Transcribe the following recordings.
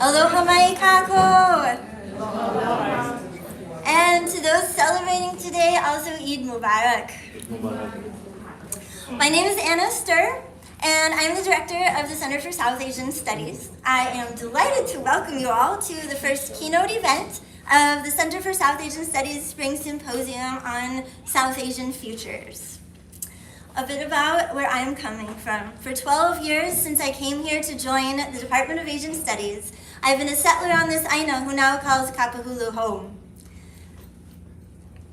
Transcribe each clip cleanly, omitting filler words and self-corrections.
Aloha mai kako. And to those celebrating today, also Eid Mubarak. My name is Stirr, and I'm the director of the Center for South Asian Studies. I am delighted to welcome you all to the first keynote event of the Center for South Asian Studies Spring Symposium on South Asian Futures. A bit about where I'm coming from. For 12 years since I came here to join the Department of Asian Studies, I've been a settler on this Aina who now calls Kapahulu home.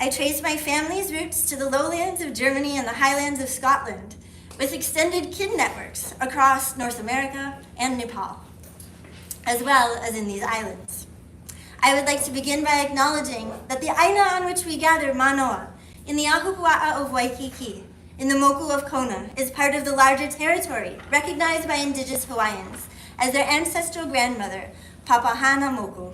I trace my family's roots to the lowlands of Germany and the highlands of Scotland, with extended kin networks across North America and Nepal, as well as in these islands. I would like to begin by acknowledging that the Aina on which we gather, Manoa, in the Ahupua'a of Waikiki, in the Moku of Kona, is part of the larger territory recognized by Indigenous Hawaiians as their ancestral grandmother, Papahana Moku.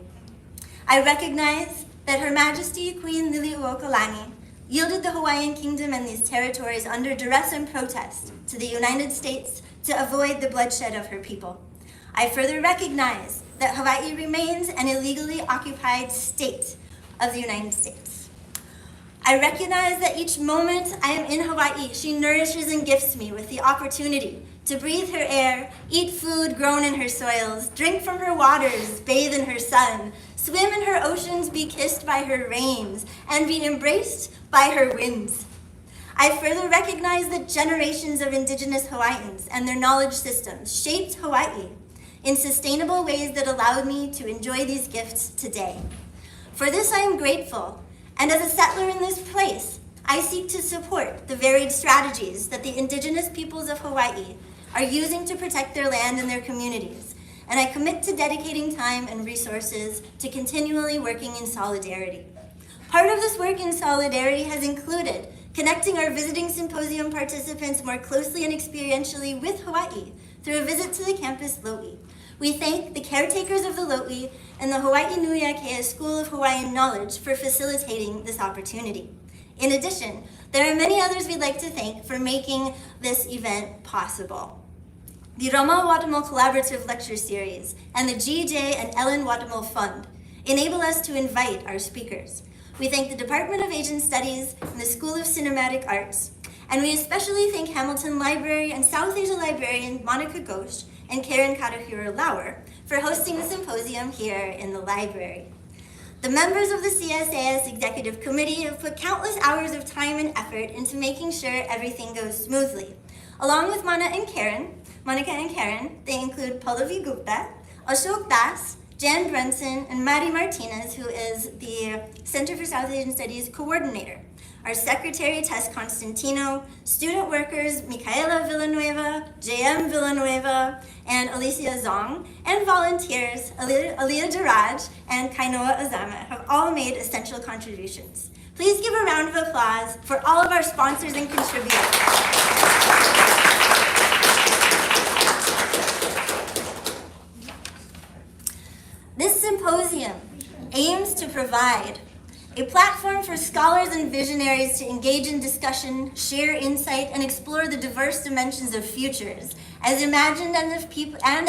I recognize that Her Majesty Queen Liliuokalani yielded the Hawaiian Kingdom and these territories under duress and protest to the United States to avoid the bloodshed of her people. I further recognize that Hawaii remains an illegally occupied state of the United States. I recognize that each moment I am in Hawaii, she nourishes and gifts me with the opportunity to breathe her air, eat food grown in her soils, drink from her waters, bathe in her sun, swim in her oceans, be kissed by her rains, and be embraced by her winds. I further recognize that generations of Indigenous Hawaiians and their knowledge systems shaped Hawaii in sustainable ways that allowed me to enjoy these gifts today. For this I am grateful, and as a settler in this place, I seek to support the varied strategies that the Indigenous peoples of Hawaii are using to protect their land and their communities, and I commit to dedicating time and resources to continually working in solidarity. Part of this work in solidarity has included connecting our visiting symposium participants more closely and experientially with Hawaii through a visit to the campus Lo'i. We thank the caretakers of the Lo'i and the Hawaii Nui Akea School of Hawaiian Knowledge for facilitating this opportunity. In addition, there are many others we'd like to thank for making this event possible. The Rama Watamal Collaborative Lecture Series and the GJ and Ellen Watamal Fund enable us to invite our speakers. We thank the Department of Asian Studies and the School of Cinematic Arts, and we especially thank Hamilton Library and South Asia librarian Monica Ghosh and Karen Katahira Lauer for hosting the symposium here in the library. The members of the CSAS Executive Committee have put countless hours of time and effort into making sure everything goes smoothly. Along with Monica and Karen, they include Pallavi Gupta, Ashok Das, Jan Bronson, and Mari Martinez, who is the Center for South Asian Studies coordinator. Our secretary, Tess Constantino, student workers, Micaela Villanueva, JM Villanueva, and Alicia Zong, and volunteers, Aliyah Jaraj and Kainoa Azama, have all made essential contributions. Please give a round of applause for all of our sponsors and contributors. This symposium aims to provide a platform for scholars and visionaries to engage in discussion, share insight, and explore the diverse dimensions of futures, as imagined and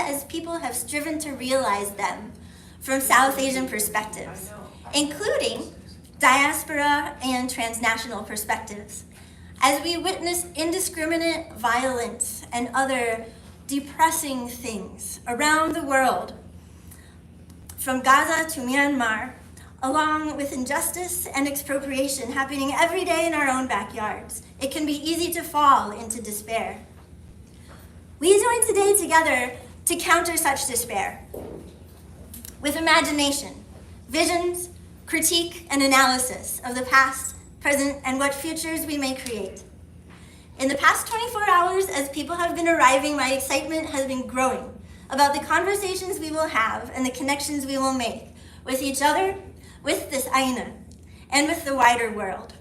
as people have striven to realize them from South Asian perspectives, including diaspora and transnational perspectives. As we witness indiscriminate violence and other depressing things around the world, from Gaza to Myanmar, along with injustice and expropriation happening every day in our own backyards, it can be easy to fall into despair. We join today together to counter such despair with imagination, visions, critique, and analysis of the past, present, and what futures we may create. In the past 24 hours, as people have been arriving, my excitement has been growing about the conversations we will have and the connections we will make with each other, with this Aina, and with the wider world.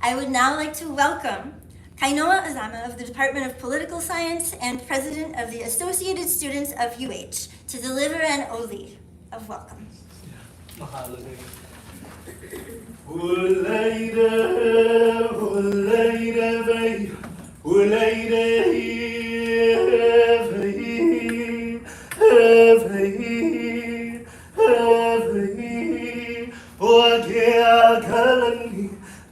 I would now like to welcome Kainoa Azama of the Department of Political Science and President of the Associated Students of UH to deliver an ode of welcome.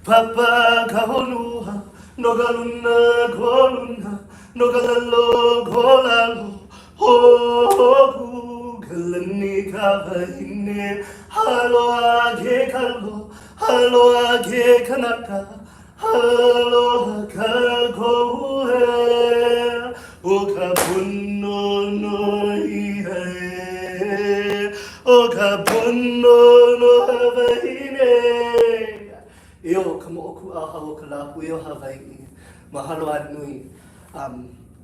Papa Kaoluha, Nogaluna Goluna, Nogalalo Golalo, Ho Galani Kavahine, Halo Age Kalo, Halo Age Kanaka, Halo Kagohe, Okapuno no Ihe, Okapuno no Havahine. Io kamo oku aha kalapu io Hawaii mahalo nui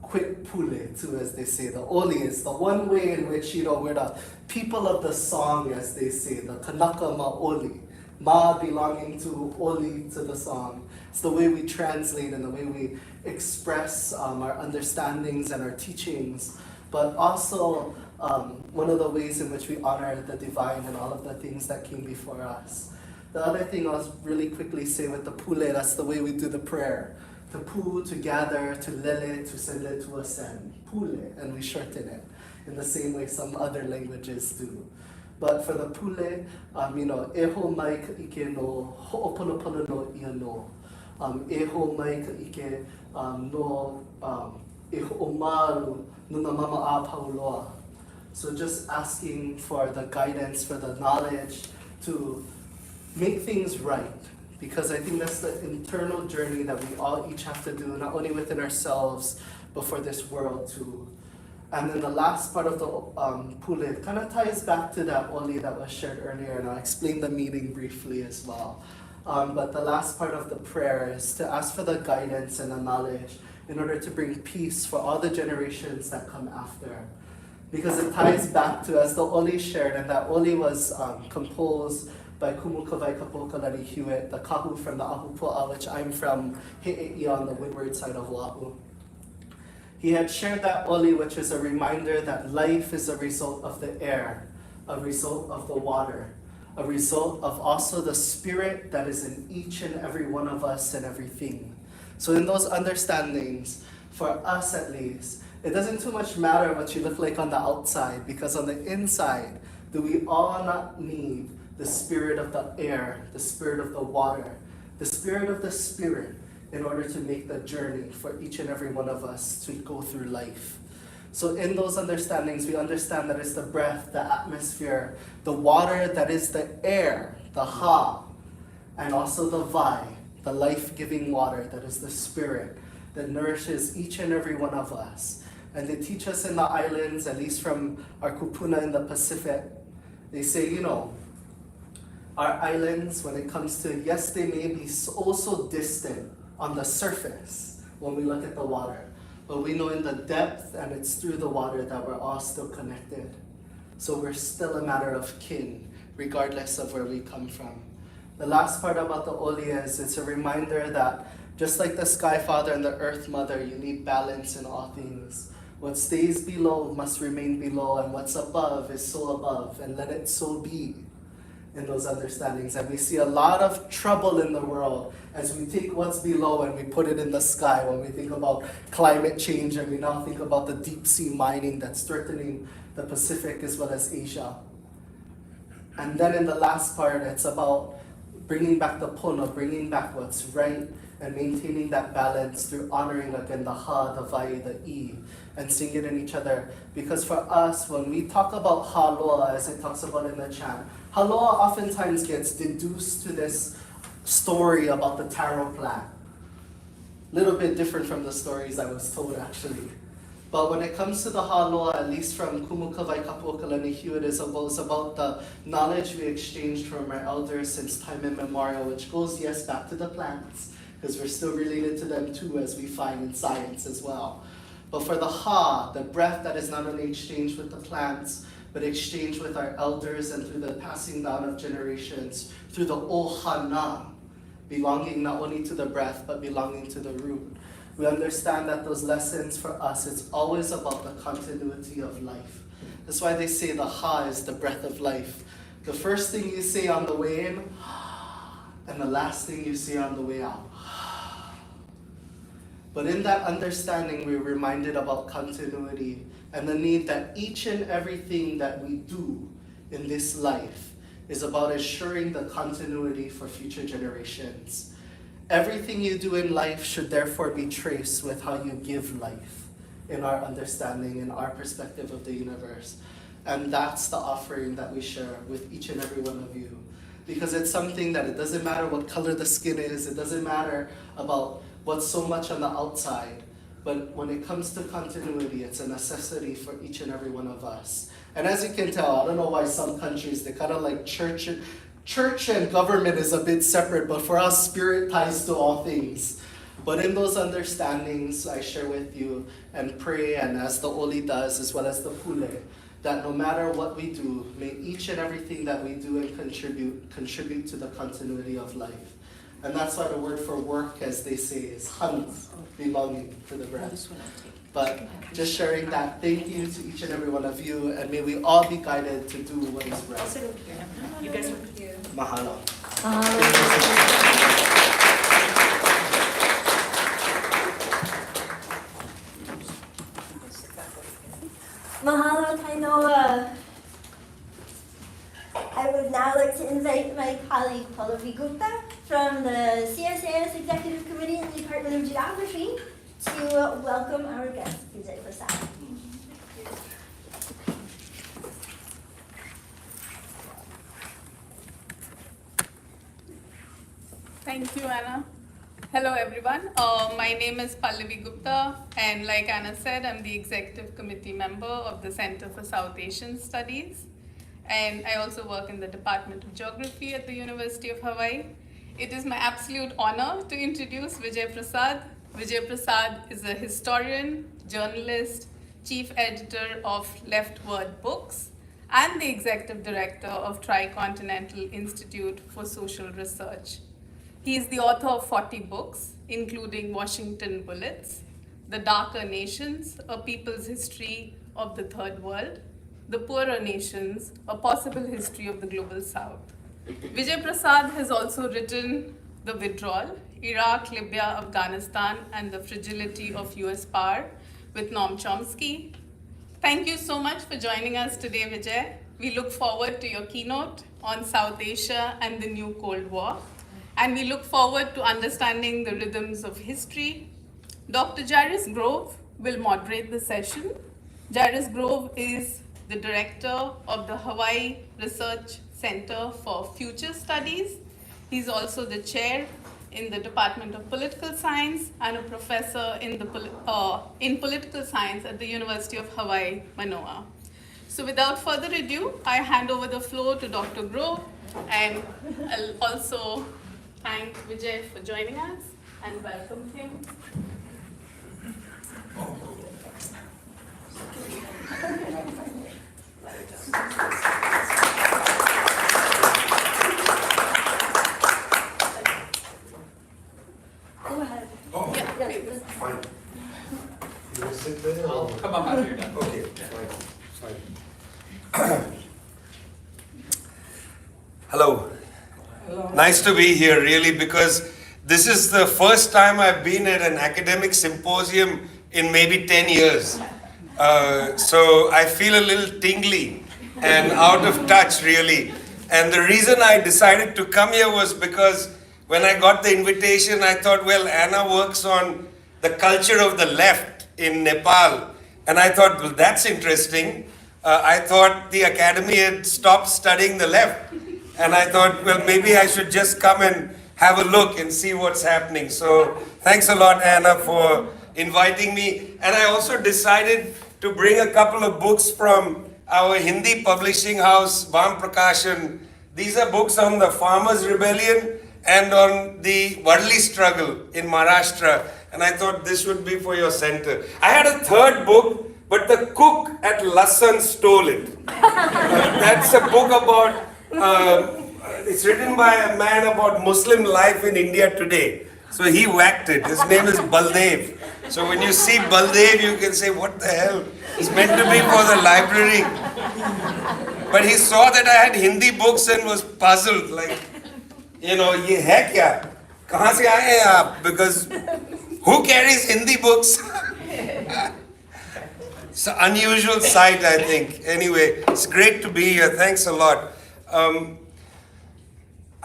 quick pule too, as they say. The oli is the one way in which we're the people of the song, as they say, the kanaka ma oli, ma belonging to oli, to the song. It's the way we translate and the way we express our understandings and our teachings, but also one of the ways in which we honor the divine and all of the things that came before us. The other thing I'll really quickly say with the Pule, that's the way we do the prayer. To pu, to gather, to lele, to sele, to ascend. Pule, and we shorten it in the same way some other languages do. But for the Pule, eho mai ka ike no ho'oponopono no ia no. Eho mai ka ike no eho omaru no na mama a pauloa. So just asking for the guidance, for the knowledge to make things right, because I think that's the internal journey that we all each have to do, not only within ourselves, but for this world too. And then the last part of the Pule kind of ties back to that oli that was shared earlier, and I'll explain the meaning briefly as well. But the last part of the prayer is to ask for the guidance and the knowledge in order to bring peace for all the generations that come after. Because it ties back to, as the oli shared, and that oli was composed by Kumukavai Kapokalani Hewitt, the kahu from the Ahupua'a, which I'm from, He'e'i on the windward side of Oahu. He had shared that oli, which is a reminder that life is a result of the air, a result of the water, a result of also the spirit that is in each and every one of us and everything. So in those understandings, for us at least, it doesn't too much matter what you look like on the outside, because on the inside, do we all not need the spirit of the air, the spirit of the water, the spirit of the spirit, in order to make the journey for each and every one of us to go through life. So in those understandings, we understand that it's the breath, the atmosphere, the water that is the air, the ha, and also the vai, the life-giving water that is the spirit that nourishes each and every one of us. And they teach us in the islands, at least from our kupuna in the Pacific, they say, our islands, when it comes to, yes, they may be also distant on the surface when we look at the water, but we know in the depth, and it's through the water, that we're all still connected. So we're still a matter of kin, regardless of where we come from. The last part about the oli is it's a reminder that just like the Sky Father and the Earth Mother, you need balance in all things. What stays below must remain below, and what's above is so above, and let it so be. In those understandings, and we see a lot of trouble in the world as we take what's below and we put it in the sky. When we think about climate change, and we now think about the deep sea mining that's threatening the Pacific as well as Asia. And then in the last part, it's about bringing back the pono, bringing back what's right, and maintaining that balance through honoring again the ha, the vai, the e, and seeing it in each other. Because for us, when we talk about haloa, as it talks about in the chant, haloa oftentimes gets deduced to this story about the taro plant. A little bit different from the stories I was told, actually. But when it comes to the haloa, at least from Kumukavai Kapuokalani Hewitt, it is about the knowledge we exchanged from our elders since time immemorial, which goes, yes, back to the plants, because we're still related to them too, as we find in science as well. But for the ha, the breath that is not only exchanged with the plants, but exchanged with our elders, and through the passing down of generations, through the ohana, belonging not only to the breath, but belonging to the root. We understand that those lessons for us, it's always about the continuity of life. That's why they say the ha is the breath of life. The first thing you say on the way in, and the last thing you say on the way out. But in that understanding, we're reminded about continuity and the need that each and everything that we do in this life is about ensuring the continuity for future generations. Everything you do in life should therefore be traced with how you give life in our understanding, in our perspective of the universe. And that's the offering that we share with each and every one of you. Because it's something that it doesn't matter what color the skin is, it doesn't matter about what's so much on the outside, but when it comes to continuity, it's a necessity for each and every one of us. And as you can tell, I don't know why some countries, they kind of like church and government is a bit separate, but for us, spirit ties to all things. But in those understandings, I share with you and pray, and as the Oli does, as well as the Pule, that no matter what we do, may each and everything that we do and contribute to the continuity of life. And that's why the word for work, as they say, is hunt, belonging to the breath. But just sharing that, thank you to each and every one of you, and may we all be guided to do what is right. You guys look here. Mahalo. Mahalo, Kainoa. I would now like to invite my colleague Pallavi Gupta from the CSAS Executive Committee in the Department of Geography to welcome our guest, Vijay Prashad. Thank you, Anna. Hello, everyone. My name is Pallavi Gupta, and like Anna said, I'm the Executive Committee member of the Center for South Asian Studies, and I also work in the Department of Geography at the University of Hawaii. It is my absolute honor to introduce Vijay Prashad. Vijay Prashad is a historian, journalist, chief editor of Leftward Books, and the executive director of Tricontinental Institute for Social Research. He is the author of 40 books, including Washington Bullets, The Darker Nations, A People's History of the Third World, The Poorer Nations, A Possible History of the Global South. Vijay Prashad has also written The Withdrawal, Iraq, Libya, Afghanistan, and the Fragility of US Power with Noam Chomsky. Thank you so much for joining us today, Vijay. We look forward to your keynote on South Asia and the new Cold War. And we look forward to understanding the rhythms of history. Dr. Jairus will moderate the session. Jairus is the director of the Hawaii Research Center for Future Studies. He's also the chair in the Department of Political Science and a professor in political science at the University of Hawaii, Manoa. So without further ado, I hand over the floor to Dr. Grove, and I'll also thank Vijay for joining us and welcome him. Go ahead. Oh, Yeah. fine. You will sit there? I'll come up after you're done. Okay, fine. Hello. Nice to be here, really, because this is the first time I've been at an academic symposium in maybe 10 years. So I feel a little tingly and out of touch, really. And the reason I decided to come here was because when I got the invitation, I thought, well, Anna works on the culture of the left in Nepal. And I thought, well, that's interesting. I thought the academy had stopped studying the left. And I thought, well, maybe I should just come and have a look and see what's happening. So thanks a lot, Anna, for inviting me. And I also decided to bring a couple of books from our Hindi publishing house, Vam Prakashan. These are books on the Farmers' Rebellion and on the Varli struggle in Maharashtra. And I thought this would be for your center. I had a third book, but the cook at Lassan stole it. That's a book about, it's written by a man about Muslim life in India today. So he whacked it. His name is Baldev. So when you see Baldev, you can say, what the hell? It's meant to be for the library. But he saw that I had Hindi books and was puzzled, like, you know, ye hai kya? Kahan se aaye hain aap? Because who carries Hindi books? It's an unusual sight, I think. Anyway, it's great to be here. Thanks a lot.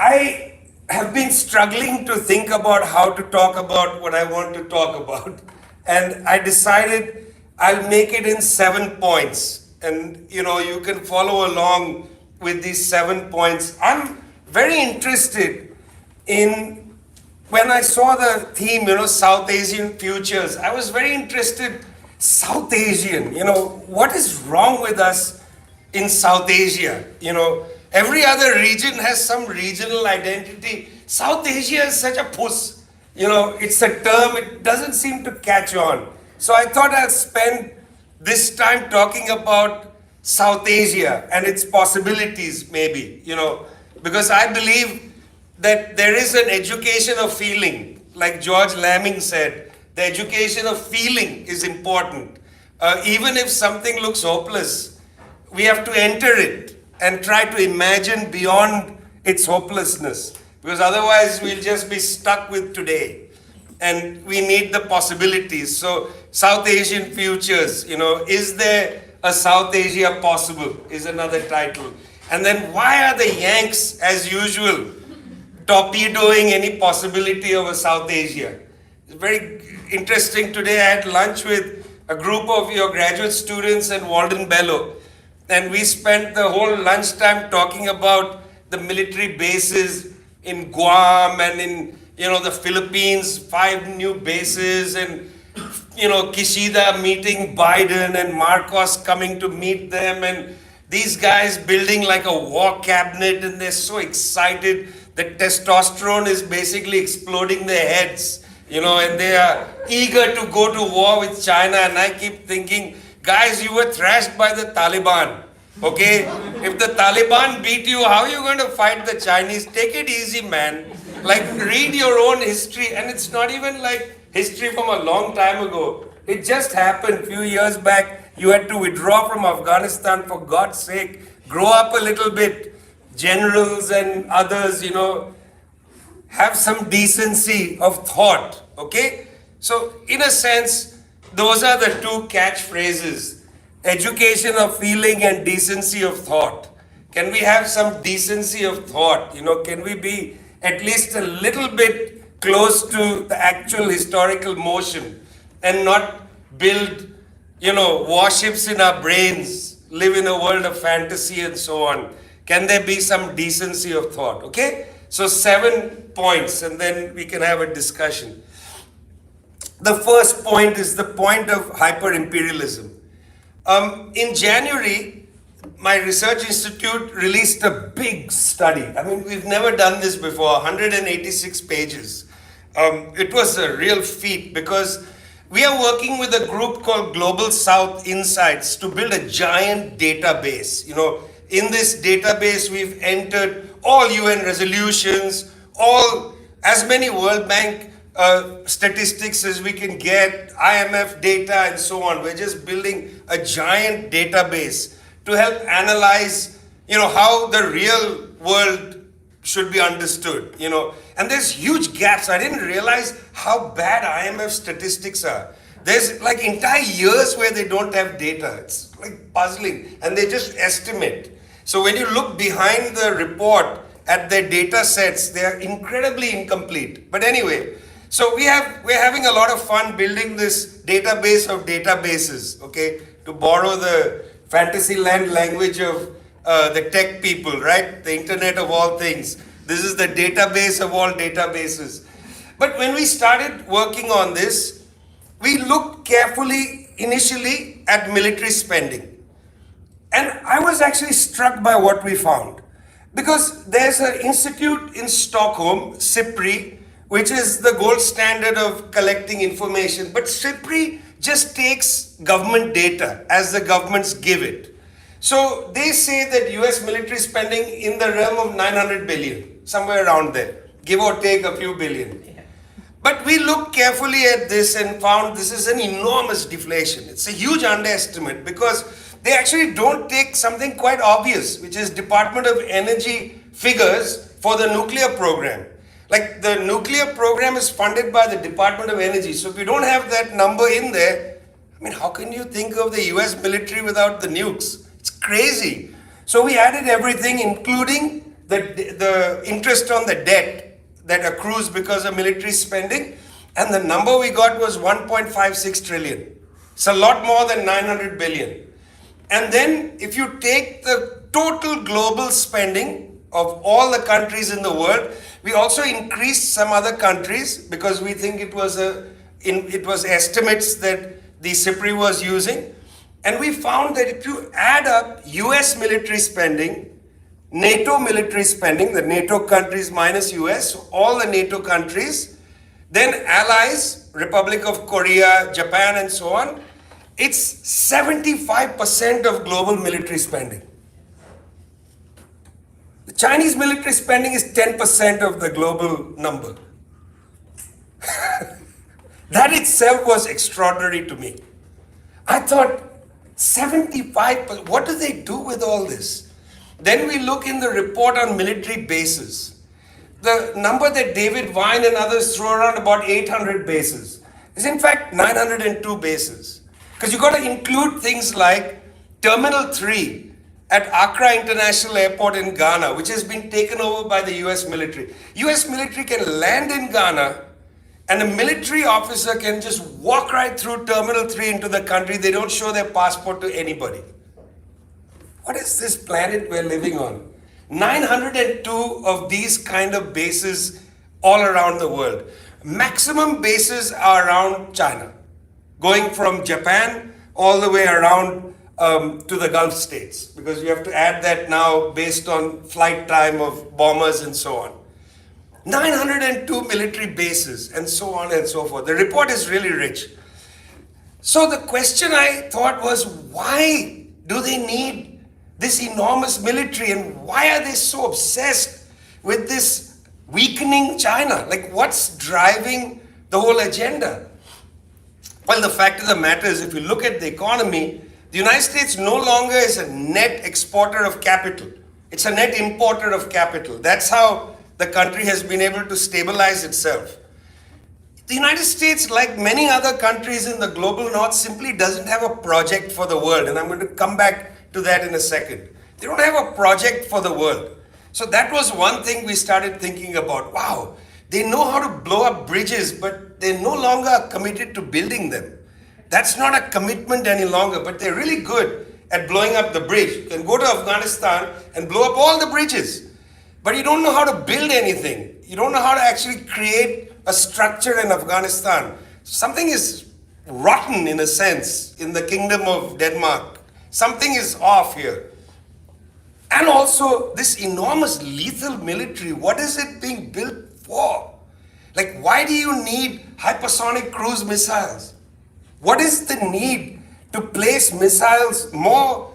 I have been struggling to think about how to talk about what I want to talk about. And I decided I'll make it in 7 points. And you can follow along with these 7 points. I'm very interested in, when I saw the theme, South Asian futures, I was very interested, South Asian, what is wrong with us in South Asia? Every other region has some regional identity. South Asia is such a puss. It's a term, it doesn't seem to catch on. So I thought I'll spend this time talking about South Asia and its possibilities, maybe, because I believe that there is an education of feeling. Like George Lamming said, the education of feeling is important. Even if something looks hopeless, we have to enter it and try to imagine beyond its hopelessness, because otherwise we'll just be stuck with today. And we need the possibilities. So South Asian futures, is there a South Asia possible, is another title. And then why are the Yanks, as usual, torpedoing any possibility of a South Asia? It's very interesting. Today I had lunch with a group of your graduate students in Walden Bellow. And we spent the whole lunchtime talking about the military bases in Guam and in the Philippines, 5 new bases, and Kishida meeting Biden and Marcos coming to meet them, and these guys building like a war cabinet, and they're so excited that testosterone is basically exploding their heads, and they are eager to go to war with China. And I keep thinking, guys, you were thrashed by the Taliban, okay? If the Taliban beat you, how are you going to fight the Chinese? Take it easy, man. Like, read your own history, and it's not even like history from a long time ago. It just happened a few years back. You had to withdraw from Afghanistan, for God's sake. Grow up a little bit. Generals and others, have some decency of thought, okay? So, in a sense, those are the 2 catchphrases. Education of feeling and decency of thought. Can we have some decency of thought? Can we be at least a little bit close to the actual historical motion and not build, warships in our brains, live in a world of fantasy and so on? Can there be some decency of thought? Okay? So 7 points, and then we can have a discussion. The first point is the point of hyper-imperialism. In January, my research institute released a big study. I mean, we've never done this before, 186 pages. It was a real feat because we are working with a group called Global South Insights to build a giant database. In this database, we've entered all UN resolutions, as many World Bank statistics as we can get, IMF data and so on. We're just building a giant database to help analyze, how the real world should be understood, And there's huge gaps. I didn't realize how bad IMF statistics are. There's like entire years where they don't have data. It's like puzzling, and they just estimate. So when you look behind the report at their data sets, they are incredibly incomplete. But anyway, so we're having a lot of fun building this database of databases, okay? To borrow the Fantasyland language of the tech people, right? The internet of all things. This is the database of all databases. But when we started working on this, we looked carefully initially at military spending. And I was actually struck by what we found. Because there's an institute in Stockholm, SIPRI, which is the gold standard of collecting information. But SIPRI just takes government data as the governments give it. So they say that US military spending in the realm of 900 billion, somewhere around there, give or take a few billion. But we looked carefully at this and found this is an enormous deflation. It's a huge underestimate because they actually don't take something quite obvious, which is Department of Energy figures for the nuclear program. Like the nuclear program is funded by the Department of Energy. So if you don't have that number in there, I mean, how can you think of the US military without the nukes? It's crazy. So we added everything, including the interest on the debt that accrues because of military spending, and the number we got was 1.56 trillion. It's a lot more than 900 billion. And then if you take the total global spending of all the countries in the world, we also increased some other countries because we think it was estimates that the CIPRI was using. And we found that if you add up US military spending, NATO military spending, the NATO countries minus US, all the NATO countries, then allies, Republic of Korea, Japan, and so on, it's 75% of global military spending. The Chinese military spending is 10% of the global number. That itself was extraordinary to me. I thought, 75%, what do they do with all this? Then we look in the report on military bases. The number that David Vine and others throw around, about 800 bases, is in fact 902 bases. Because you've got to include things like Terminal 3 at Accra International Airport in Ghana, which has been taken over by the US military. US military can land in Ghana, and a military officer can just walk right through Terminal 3 into the country. They don't show their passport to anybody. What is this planet we're living on? 902 of these kind of bases all around the world. Maximum bases are around China, going from Japan all the way around to the Gulf states, because you have to add that now based on flight time of bombers and so on. 902 military bases and so on and so forth. The report is really rich. So the question I thought was, why do they need this enormous military, and why are they so obsessed with this weakening China? Like, what's driving the whole agenda? Well, the fact of the matter is, if you look at the economy, the United States no longer is a net exporter of capital. It's a net importer of capital. That's how the country has been able to stabilize itself. The United States, like many other countries in the global north, simply doesn't have a project for the world. And I'm going to come back to that in a second. They don't have a project for the world. So that was one thing we started thinking about. Wow, they know how to blow up bridges, but they're no longer committed to building them. That's not a commitment any longer, but they're really good at blowing up the bridge. You can go to Afghanistan and blow up all the bridges, but you don't know how to build anything. You don't know how to actually create a structure in Afghanistan. Something is rotten in a sense in the kingdom of Denmark. Something is off here. And also this enormous lethal military, what is it being built for? Like, why do you need hypersonic cruise missiles? What is the need to place missiles, more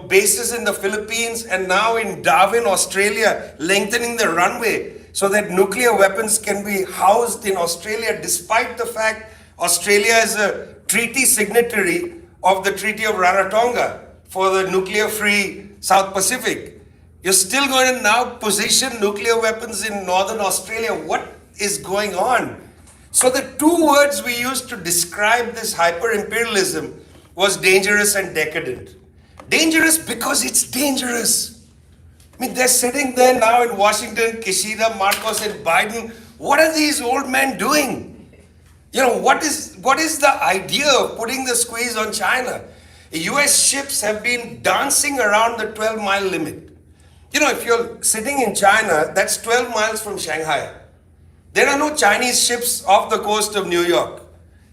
bases in the Philippines and now in Darwin, Australia, lengthening the runway so that nuclear weapons can be housed in Australia, despite the fact Australia is a treaty signatory of the Treaty of Rarotonga for the nuclear-free South Pacific. You're still going to now position nuclear weapons in northern Australia. What is going on? So the two words we used to describe this hyper-imperialism was dangerous and decadent. Dangerous because it's dangerous. I mean, they're sitting there now in Washington, Kishida, Marcos, and Biden. What are these old men doing? You know, what is the idea of putting the squeeze on China? US ships have been dancing around the 12-mile limit. You know, if you're sitting in China, that's 12 miles from Shanghai. There are no Chinese ships off the coast of New York.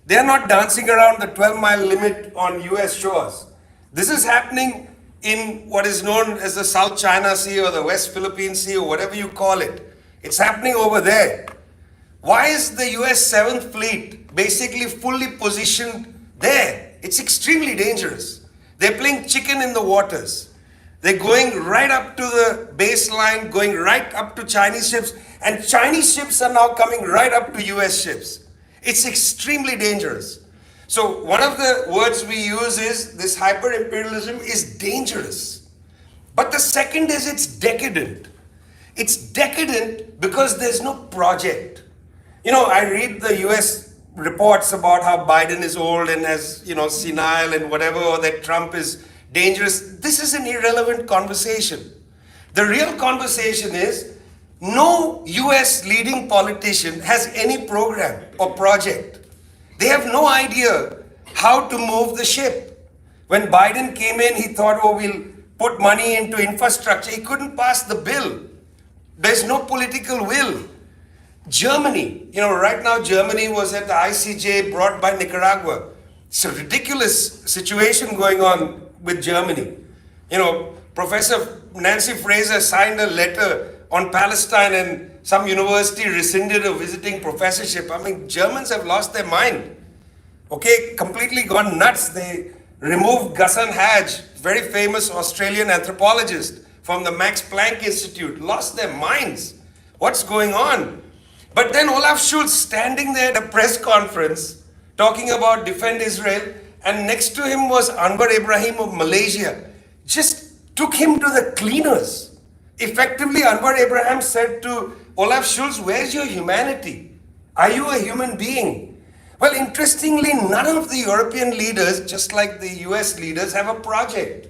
They're not dancing around the 12-mile limit on US shores. This is happening in what is known as the South China Sea or the West Philippine Sea or whatever you call it. It's happening over there. Why is the US 7th Fleet basically fully positioned there? It's extremely dangerous. They're playing chicken in the waters. They're going right up to the baseline, going right up to Chinese ships, and Chinese ships are now coming right up to US ships. It's extremely dangerous. So one of the words we use is this hyper-imperialism is dangerous. But the second is it's decadent. It's decadent because there's no project. You know, I read the US reports about how Biden is old and has, senile and whatever, or that Trump is dangerous. This is an irrelevant conversation. The real conversation is, no US leading politician has any program or project. They have no idea how to move the ship. When Biden came in, he thought, oh, we'll put money into infrastructure. He couldn't pass the bill. There's no political will. Germany, right now Germany was at the ICJ brought by Nicaragua. It's a ridiculous situation going on with Germany. Professor Nancy Fraser signed a letter on Palestine and some university rescinded a visiting professorship. I mean, Germans have lost their mind. Okay, completely gone nuts. They removed Ghassan Hadj, very famous Australian anthropologist from the Max Planck Institute, lost their minds. What's going on? But then Olaf Scholz standing there at a press conference talking about defend Israel, and next to him was Anwar Ibrahim of Malaysia, just took him to the cleaners. Effectively, Anwar Ibrahim said to Olaf Scholz, where's your humanity? Are you a human being? Well, interestingly, none of the European leaders, just like the US leaders, have a project.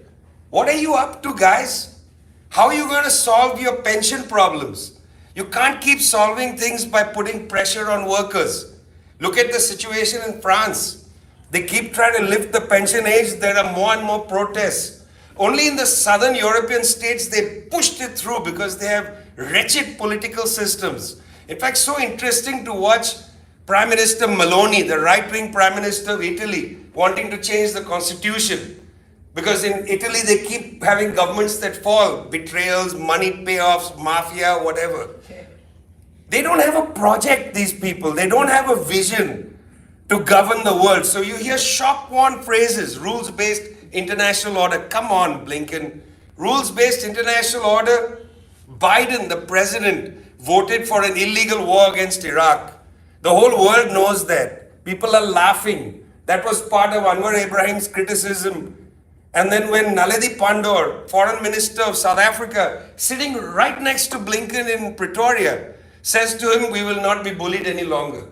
What are you up to, guys? How are you going to solve your pension problems? You can't keep solving things by putting pressure on workers. Look at the situation in France. They keep trying to lift the pension age. There are more and more protests. Only in the southern European states, they pushed it through because they have wretched political systems. In fact, so interesting to watch Prime Minister Meloni, the right-wing Prime Minister of Italy, wanting to change the constitution. Because in Italy, they keep having governments that fall, betrayals, money payoffs, mafia, whatever. They don't have a project, these people. They don't have a vision to govern the world. So you hear shop-worn phrases, rules-based international order. Come on, Blinken. Rules-based international order. Biden, the president, voted for an illegal war against Iraq. The whole world knows that. People are laughing. That was part of Anwar Ibrahim's criticism. And then when Naledi Pandor, foreign minister of South Africa, sitting right next to Blinken in Pretoria, says to him, we will not be bullied any longer.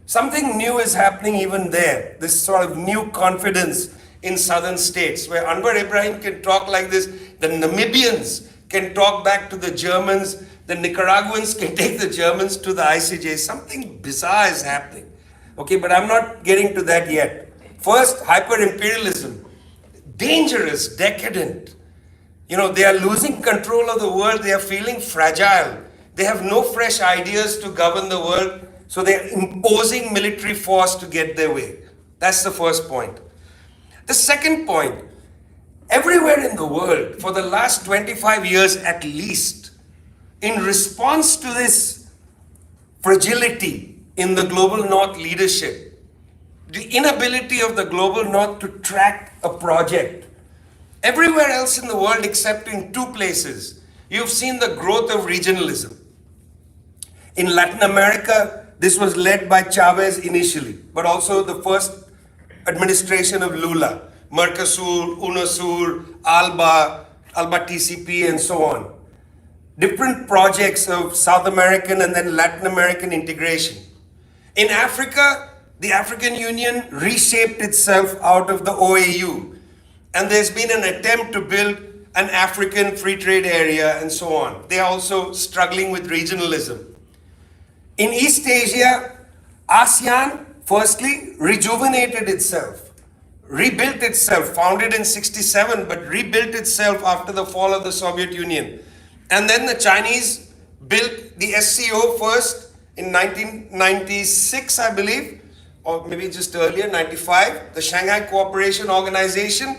Something new is happening even there. This sort of new confidence in southern states, where Anwar Ibrahim can talk like this, the Namibians can talk back to the Germans, the Nicaraguans can take the Germans to the ICJ. Something bizarre is happening. Okay, but I'm not getting to that yet. First, hyper-imperialism. Dangerous, decadent. They are losing control of the world. They are feeling fragile. They have no fresh ideas to govern the world. So they are imposing military force to get their way. That's the first point. The second point, everywhere in the world, for the last 25 years at least, in response to this fragility in the global north leadership, the inability of the global north to track a project, everywhere else in the world except in two places, you've seen the growth of regionalism. In Latin America, this was led by Chavez initially, but also the first administration of Lula, Mercosur, UNASUR, ALBA TCP, and so on. Different projects of South American and then Latin American integration. In Africa, the African Union reshaped itself out of the OAU, and there's been an attempt to build an African free trade area and so on. They are also struggling with regionalism. In East Asia, ASEAN, firstly, rejuvenated itself, rebuilt itself, founded in 1967, but rebuilt itself after the fall of the Soviet Union. And then the Chinese built the SCO first in 1996, I believe, or maybe just earlier, 95, the Shanghai Cooperation Organization,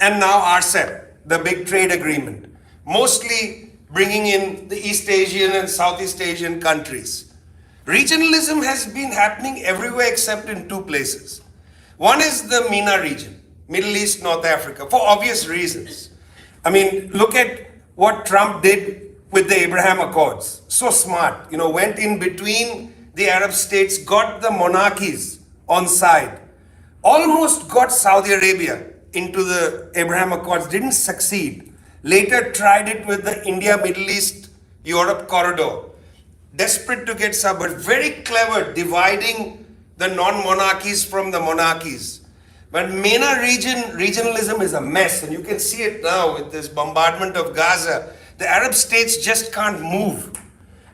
and now RCEP, the big trade agreement, mostly bringing in the East Asian and Southeast Asian countries. Regionalism has been happening everywhere except in two places. One is the MENA region, Middle East, North Africa, for obvious reasons. I mean, look at what Trump did with the Abraham Accords. So smart, went in between the Arab states, got the monarchies on side, almost got Saudi Arabia into the Abraham Accords, didn't succeed. Later tried it with the India, Middle East, Europe corridor. Desperate to get some, but very clever, dividing the non-monarchies from the monarchies. But MENA regionalism is a mess, and you can see it now with this bombardment of Gaza. the Arab states just can't move.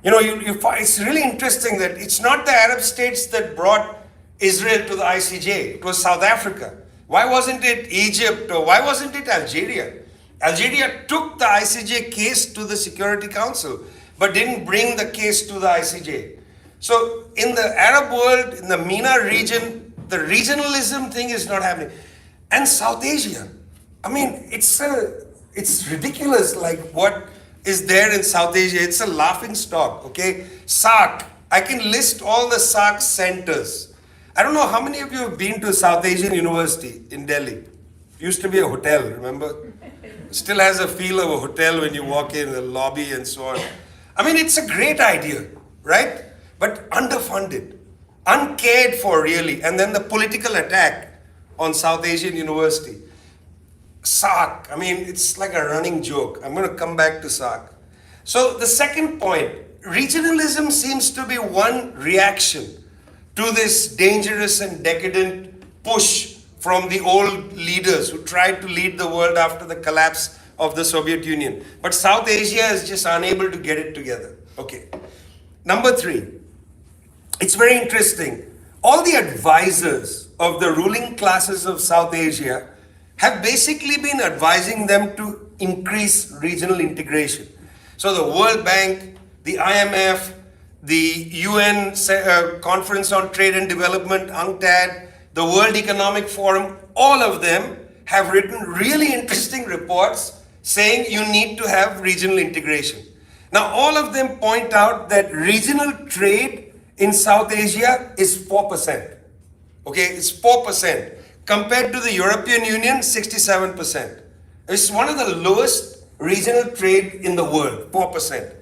You know, you find, it's really interesting that it's not the Arab states that brought Israel to the ICJ. It was South Africa. Why wasn't it Egypt, or why wasn't it Algeria? Algeria took the ICJ case to the Security Council, but didn't bring the case to the ICJ. So in the Arab world, in the MENA region, the regionalism thing is not happening. And South Asia, I mean, it's ridiculous, like what is there in South Asia. It's a laughing stock, okay? SAARC, I can list all the SAARC centers. I don't know how many of you have been to South Asian University in Delhi. Used to be a hotel, remember? Still has a feel of a hotel when you walk in the lobby and so on. I mean, it's a great idea, right? But underfunded, uncared for really. And then the political attack on South Asian University. SAARC, I mean, it's like a running joke. I'm going to come back to SAARC. So the second point, regionalism seems to be one reaction to this dangerous and decadent push from the old leaders who tried to lead the world after the collapse of the Soviet Union. But South Asia is just unable to get it together. Okay. Number 3, it's very interesting. All the advisors of the ruling classes of South Asia have basically been advising them to increase regional integration. So the World Bank, the IMF, the UN Conference on Trade and Development, UNCTAD, the World Economic Forum, all of them have written really interesting reports saying you need to have regional integration. Now, all of them point out that regional trade in South Asia is 4%. Okay, it's 4%. Compared to the European Union, 67%. It's one of the lowest regional trade in the world, 4%.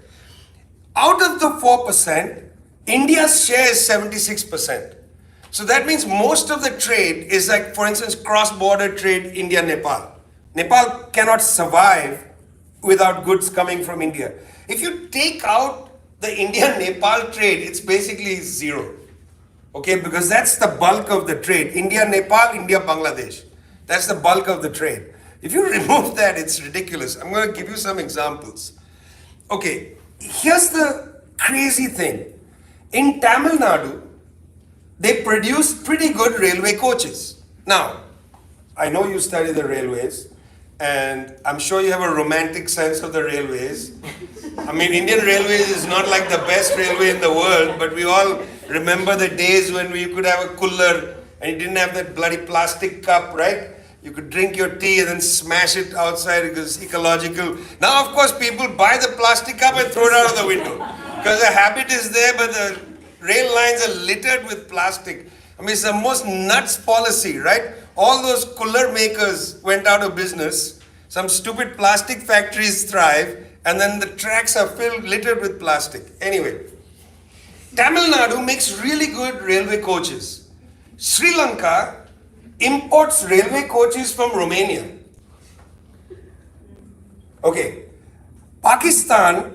Out of the 4%, India's share is 76%. So that means most of the trade is like, for instance, cross-border trade India-Nepal. Nepal cannot survive without goods coming from India. If you take out the India-Nepal trade, it's basically zero. Okay, because that's the bulk of the trade. India-Nepal, India-Bangladesh. That's the bulk of the trade. If you remove that, it's ridiculous. I'm going to give you some examples. Okay, here's the crazy thing. In Tamil Nadu, they produce pretty good railway coaches. Now, I know you study the railways, and I'm sure you have a romantic sense of the railways. I mean, Indian Railways is not like the best railway in the world, but we all remember the days when we could have a cooler and you didn't have that bloody plastic cup, right? You could drink your tea and then smash it outside because it's ecological. Now, of course, people buy the plastic cup and throw it out of the window because the habit is there, but the rail lines are littered with plastic. I mean, it's the most nuts policy, right? All those cooler makers went out of business. Some stupid plastic factories thrive, and then the tracks are littered with plastic. Anyway, Tamil Nadu makes really good railway coaches. Sri Lanka imports railway coaches from Romania. Okay, Pakistan,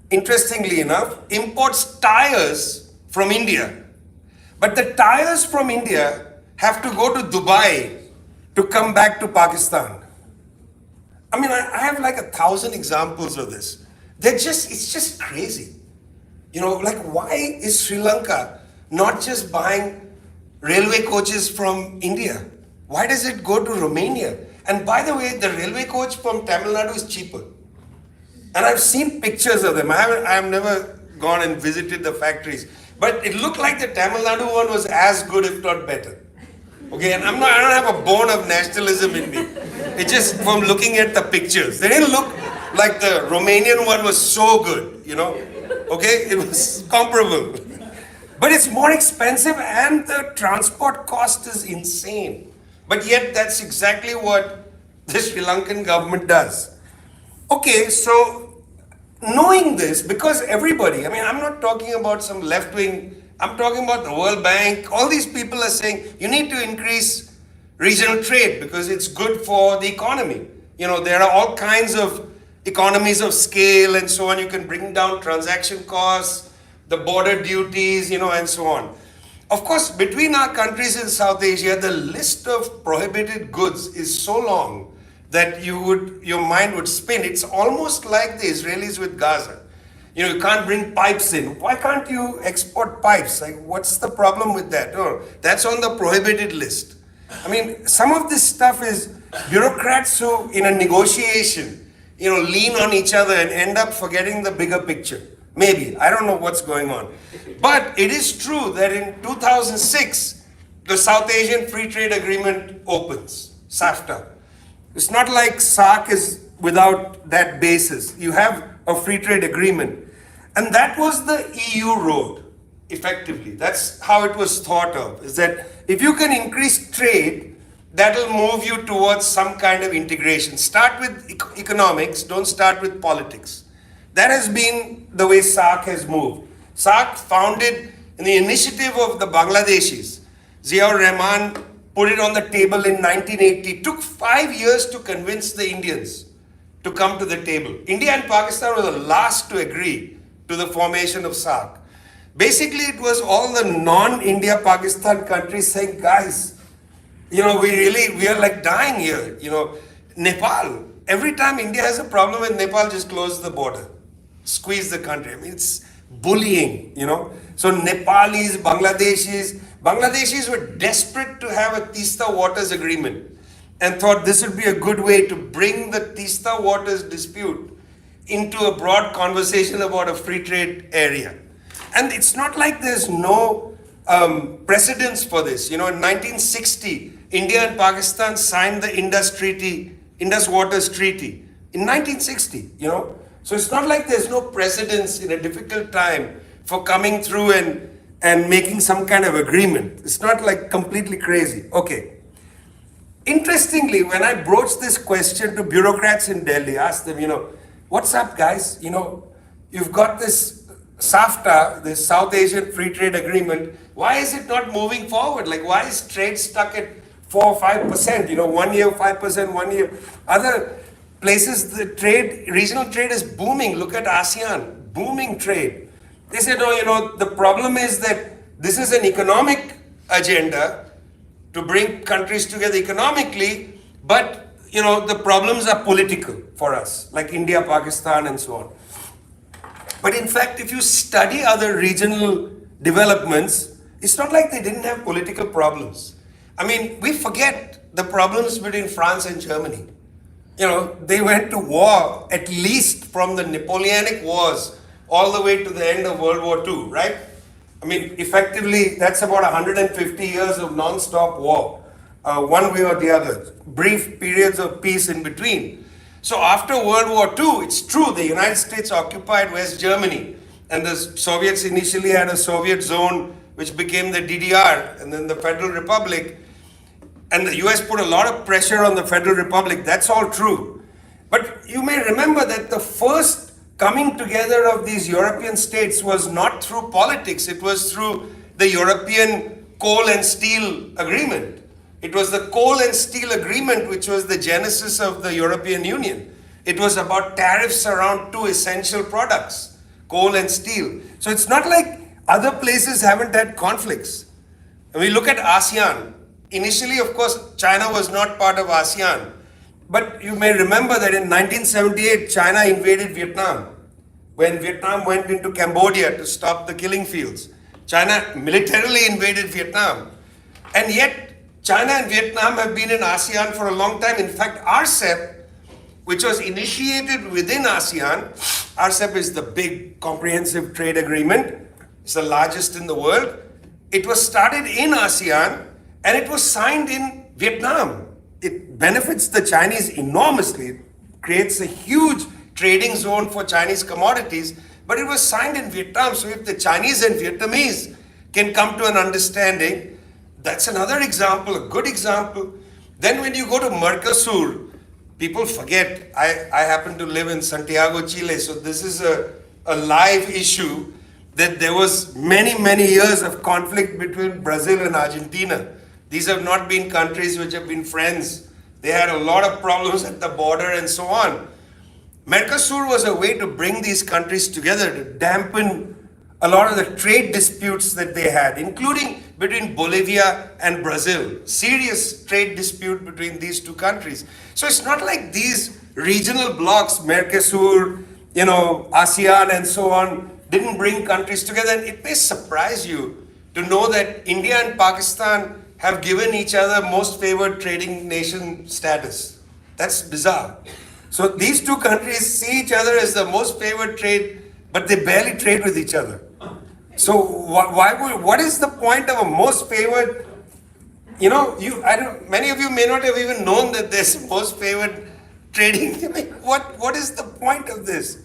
interestingly enough, imports tires from India. But the tires from India have to go to Dubai to come back to Pakistan. I mean, I have like 1,000 examples of this. It's just crazy. You know, like why is Sri Lanka not just buying railway coaches from India? Why does it go to Romania? And by the way, the railway coach from Tamil Nadu is cheaper. And I've seen pictures of them. I have never gone and visited the factories. But it looked like the Tamil Nadu one was as good, if not better. Okay, and I don't have a bone of nationalism in me. It's just from looking at the pictures. They didn't look like the Romanian one was so good, you know. Okay, it was comparable. But it's more expensive and the transport cost is insane. But yet that's exactly what the Sri Lankan government does. Okay, so knowing this, because everybody, I mean, I'm not talking about some left-wing, I'm talking about the World Bank. All these people are saying you need to increase regional trade because it's good for the economy. You know, there are all kinds of economies of scale and so on. You can bring down transaction costs, the border duties, you know, and so on. Of course, between our countries in South Asia, the list of prohibited goods is so long that your mind would spin. It's almost like the Israelis with Gaza. You can't bring pipes in. Why can't you export pipes? Like, what's the problem with that? Oh, that's on the prohibited list. I mean, some of this stuff is bureaucrats who, in a negotiation, lean on each other and end up forgetting the bigger picture. Maybe. I don't know what's going on. But it is true that in 2006, the South Asian Free Trade Agreement opens, SAFTA. It's not like SAARC is without that basis. You have a free trade agreement. And that was the EU road, effectively. That's how it was thought of, is that if you can increase trade, that'll move you towards some kind of integration. Start with economics, don't start with politics. That has been the way SAARC has moved. SAARC founded in the initiative of the Bangladeshis. Ziaur Rahman put it on the table in 1980. It took 5 years to convince the Indians to come to the table. India and Pakistan were the last to agree to the formation of SAARC. Basically, it was all the non-India Pakistan countries saying, guys, we are like dying here. Nepal, every time India has a problem with Nepal, just close the border, squeeze the country. I mean, it's bullying, So Nepalis, Bangladeshis were desperate to have a Teesta Waters agreement and thought this would be a good way to bring the Teesta Waters dispute into a broad conversation about a free trade area. And it's not like there's no precedence for this. In 1960, India and Pakistan signed the Indus Waters Treaty in 1960, So it's not like there's no precedence in a difficult time for coming through and making some kind of agreement. It's not like completely crazy. Okay. Interestingly, when I broached this question to bureaucrats in Delhi, asked them, what's up, guys? You've got this SAFTA, this South Asian Free Trade Agreement. Why is it not moving forward? Like, why is trade stuck at 4 or 5%? 1 year, 5%, 1 year. Other places, the regional trade is booming. Look at ASEAN, booming trade. They said, the problem is that this is an economic agenda to bring countries together economically, but, the problems are political for us, like India, Pakistan, and so on. But in fact, if you study other regional developments, it's not like they didn't have political problems. I mean, we forget the problems between France and Germany. They went to war at least from the Napoleonic Wars all the way to the end of World War II, right? I mean, effectively, that's about 150 years of non-stop war, one way or the other, brief periods of peace in between. So after World War II, it's true, the United States occupied West Germany, and the Soviets initially had a Soviet zone which became the DDR, and then the Federal Republic, and the US put a lot of pressure on the Federal Republic. That's all true. But you may remember that the first coming together of these European states was not through politics, it was through the European Coal and Steel Agreement. It was the Coal and Steel Agreement which was the genesis of the European Union. It was about tariffs around 2 essential products, coal and steel. So it's not like other places haven't had conflicts. And we look at ASEAN. Initially, of course, China was not part of ASEAN. But you may remember that in 1978, China invaded Vietnam. When Vietnam went into Cambodia to stop the killing fields, China militarily invaded Vietnam. And yet, China and Vietnam have been in ASEAN for a long time. In fact, RCEP, which was initiated within ASEAN, RCEP is the big comprehensive trade agreement. It's the largest in the world. It was started in ASEAN and it was signed in Vietnam. It benefits the Chinese enormously. It creates a huge trading zone for Chinese commodities, but it was signed in Vietnam. So if the Chinese and Vietnamese can come to an understanding, that's another example, a good example. Then when you go to Mercosur, people forget, I happen to live in Santiago, Chile, so this is a live issue that there was many years of conflict between Brazil and Argentina. These have not been countries which have been friends. They had a lot of problems at the border and so on. Mercosur was a way to bring these countries together, to dampen a lot of the trade disputes that they had, including between Bolivia and Brazil. Serious trade dispute between these two countries. So it's not like these regional blocs, Mercosur, ASEAN and so on, didn't bring countries together. And it may surprise you to know that India and Pakistan have given each other most favored trading nation status. That's bizarre. So these two countries see each other as the most favored trade, but they barely trade with each other. So what is the point of a most favored? Many of you may not have even known that there's most favored trading. I mean, what is the point of this?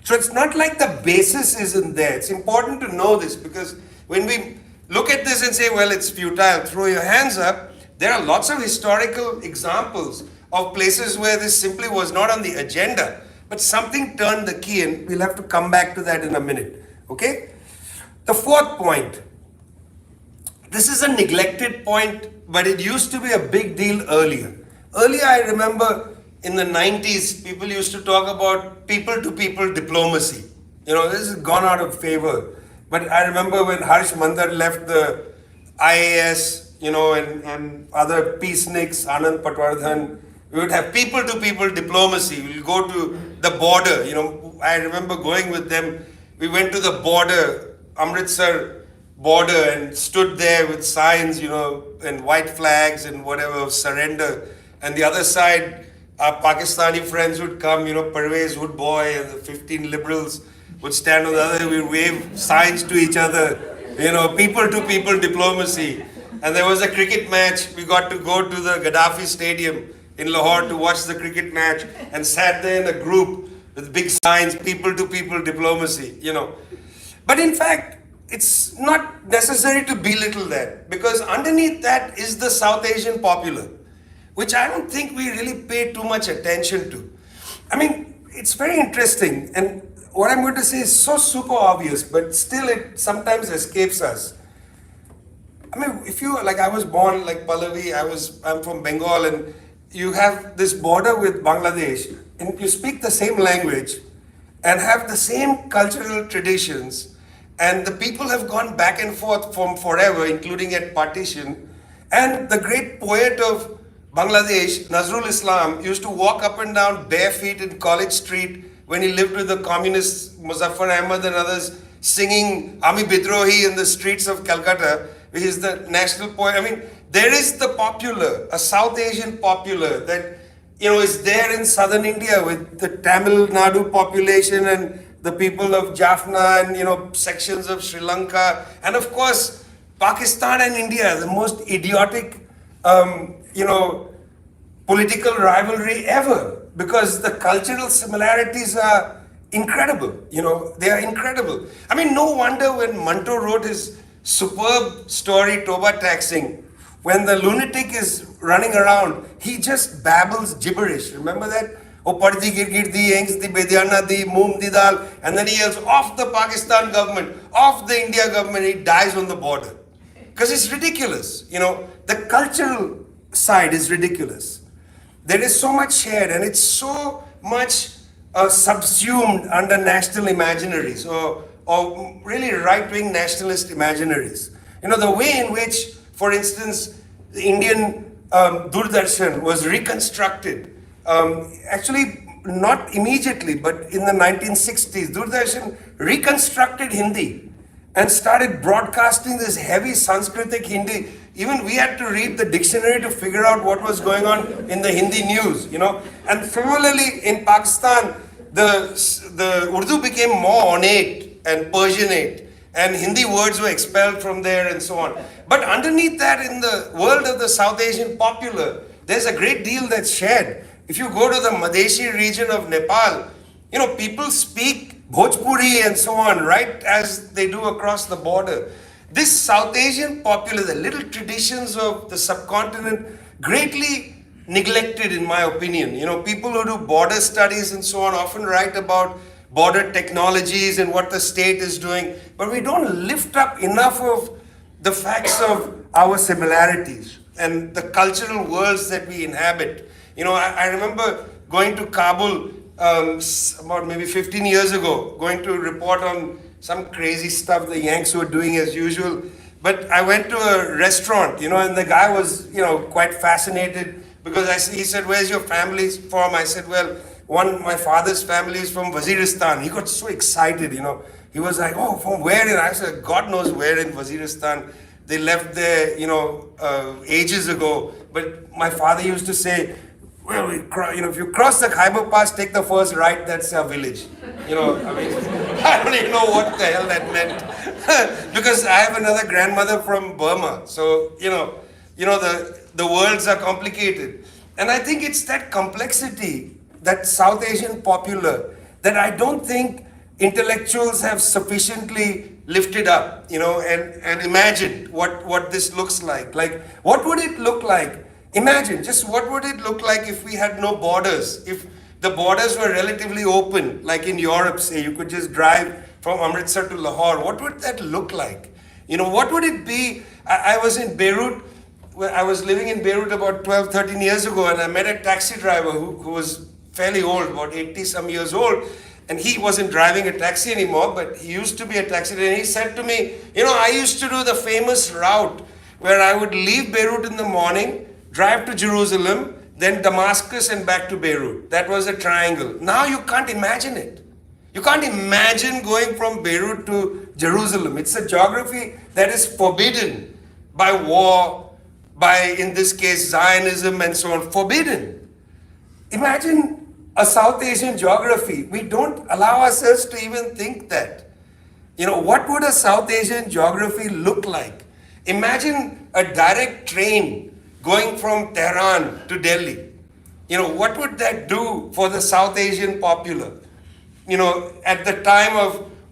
So it's not like the basis isn't there. It's important to know this, because when we look at this and say, well, it's futile, throw your hands up, there are lots of historical examples of places where this simply was not on the agenda, but something turned the key, and we'll have to come back to that in a minute, okay? The fourth point, this is a neglected point, but it used to be a big deal earlier. Earlier, I remember in the 90s, people used to talk about people-to-people diplomacy. This has gone out of favor. But I remember when Harsh Mandar left the IAS, and other peaceniks, Anand Patwardhan, we would have people-to-people diplomacy. We'll go to the border. I remember going with them. We went to the border, Amritsar border, and stood there with signs, and white flags and whatever, surrender. And the other side, our Pakistani friends would come, Parvez Hood Boy and the 15 liberals would stand on the other, we'd wave signs to each other, people-to-people diplomacy. And there was a cricket match. We got to go to the Gaddafi Stadium in Lahore to watch the cricket match, and sat there in a group with big signs, people-to-people diplomacy, But in fact, it's not necessary to belittle that, because underneath that is the South Asian popular, which I don't think we really pay too much attention to. I mean, it's very interesting, and what I'm going to say is so super obvious, but still it sometimes escapes us. I mean, I was born like Pallavi, I'm from Bengal, and you have this border with Bangladesh, and you speak the same language and have the same cultural traditions, and the people have gone back and forth from forever, including at partition. And the great poet of Bangladesh, Nazrul Islam, used to walk up and down bare feet in College Street when he lived with the communists, Muzaffar Ahmad and others, singing Ami Bidrohi in the streets of Calcutta, which is the national poet. I mean, there is the popular, a South Asian popular that, is there in southern India with the Tamil Nadu population and the people of Jaffna and, sections of Sri Lanka. And of course, Pakistan and India, the most idiotic, political rivalry ever, because the cultural similarities are incredible. They are incredible. I mean, no wonder when Manto wrote his superb story, Toba Taxing, when the lunatic is running around, he just babbles gibberish. Remember that? O Pardi Girgirdi, Engs di Bediana di, Moom di Dal, and then he yells, off the Pakistan government, off the India government, he dies on the border. Because it's ridiculous. The cultural side is ridiculous. There is so much shared, and it's so much subsumed under national imaginaries, or really right-wing nationalist imaginaries. The way in which, for instance, the Indian Doordarshan was reconstructed, actually not immediately, but in the 1960s, Doordarshan reconstructed Hindi and started broadcasting this heavy Sanskritic Hindi. Even we had to read the dictionary to figure out what was going on in the Hindi news, And similarly, in Pakistan, the Urdu became more ornate and Persianate, and Hindi words were expelled from there and so on. But underneath that, in the world of the South Asian popular, there's a great deal that's shared. If you go to the Madheshi region of Nepal, people speak Bhojpuri and so on, right as they do across the border. This South Asian popular, the little traditions of the subcontinent, greatly neglected in my opinion. People who do border studies and so on often write about border technologies and what the state is doing, but we don't lift up enough of the facts of our similarities and the cultural worlds that we inhabit. I remember going to Kabul about maybe 15 years ago, going to report on some crazy stuff the Yanks were doing as usual. But I went to a restaurant, and the guy was, quite fascinated because he said, "Where's your family from?" I said, "Well, my father's family is from Waziristan." He got so excited, He was like, "Oh, from where?" And I said, "God knows where in Waziristan. They left there, ages ago." But my father used to say, "Well, if you cross the Khyber Pass, take the first right, that's our village." I don't even know what the hell that meant. Because I have another grandmother from Burma. So, the worlds are complicated. And I think it's that complexity, that South Asian popular, that I don't think intellectuals have sufficiently lifted up, and imagined what this looks like. Like, what would it look like? Imagine, just what would it look like if we had no borders? If the borders were relatively open, like in Europe, say, you could just drive from Amritsar to Lahore. What would that look like? What would it be? I was in Beirut. I was living in Beirut about 12, 13 years ago, and I met a taxi driver who was fairly old, about 80 some years old. And he wasn't driving a taxi anymore, but he used to be a taxi driver. And he said to me, I used to do the famous route where I would leave Beirut in the morning, drive to Jerusalem, then Damascus and back to Beirut. That was a triangle. Now you can't imagine it. You can't imagine going from Beirut to Jerusalem. It's a geography that is forbidden by war, by, in this case, Zionism and so on. Forbidden. Imagine a South Asian geography. We don't allow ourselves to even think that. What would a South Asian geography look like? Imagine a direct train going from Tehran to Delhi. What would that do for the South Asian popular? At the time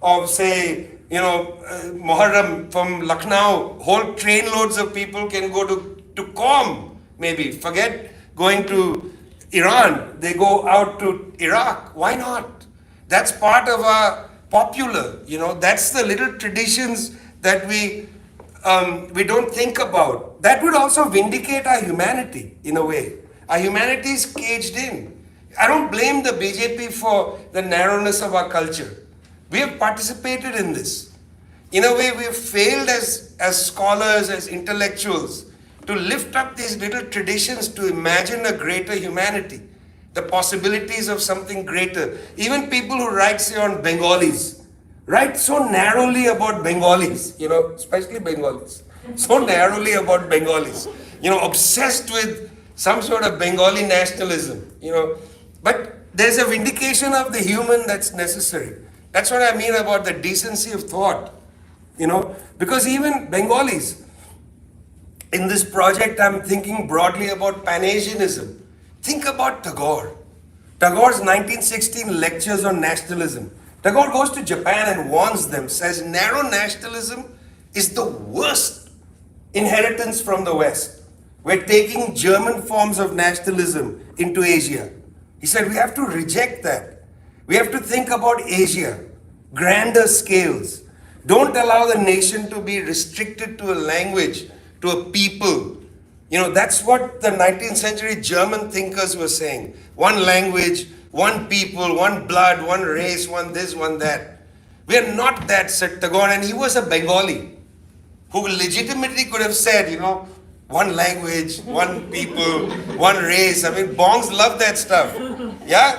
of say, Muharram from Lucknow, whole trainloads of people can go to Qom, maybe. Forget going to Iran, they go out to Iraq. Why not? That's part of our popular, that's the little traditions that we don't think about. That would also vindicate our humanity in a way. Our humanity is caged in. I don't blame the BJP for the narrowness of our culture. We have participated in this. In a way, we have failed as scholars, as intellectuals, to lift up these little traditions to imagine a greater humanity, the possibilities of something greater. Even people who write, say, on Bengalis, write so narrowly about Bengalis, especially Bengalis, so narrowly about Bengalis, obsessed with some sort of Bengali nationalism, But there's a vindication of the human that's necessary. That's what I mean about the decency of thought, because even Bengalis, in this project, I'm thinking broadly about Pan-Asianism. Think about Tagore. Tagore's 1916 lectures on nationalism. Tagore goes to Japan and warns them, says narrow nationalism is the worst inheritance from the West. We're taking German forms of nationalism into Asia. He said we have to reject that. We have to think about Asia, grander scales. Don't allow the nation to be restricted to a language, to a people. That's what the 19th century German thinkers were saying. One language, one people, one blood, one race, one this, one that. We are not that, said Tagore, and he was a Bengali who legitimately could have said, one language, one people, one race. I mean, Bongs love that stuff. Yeah?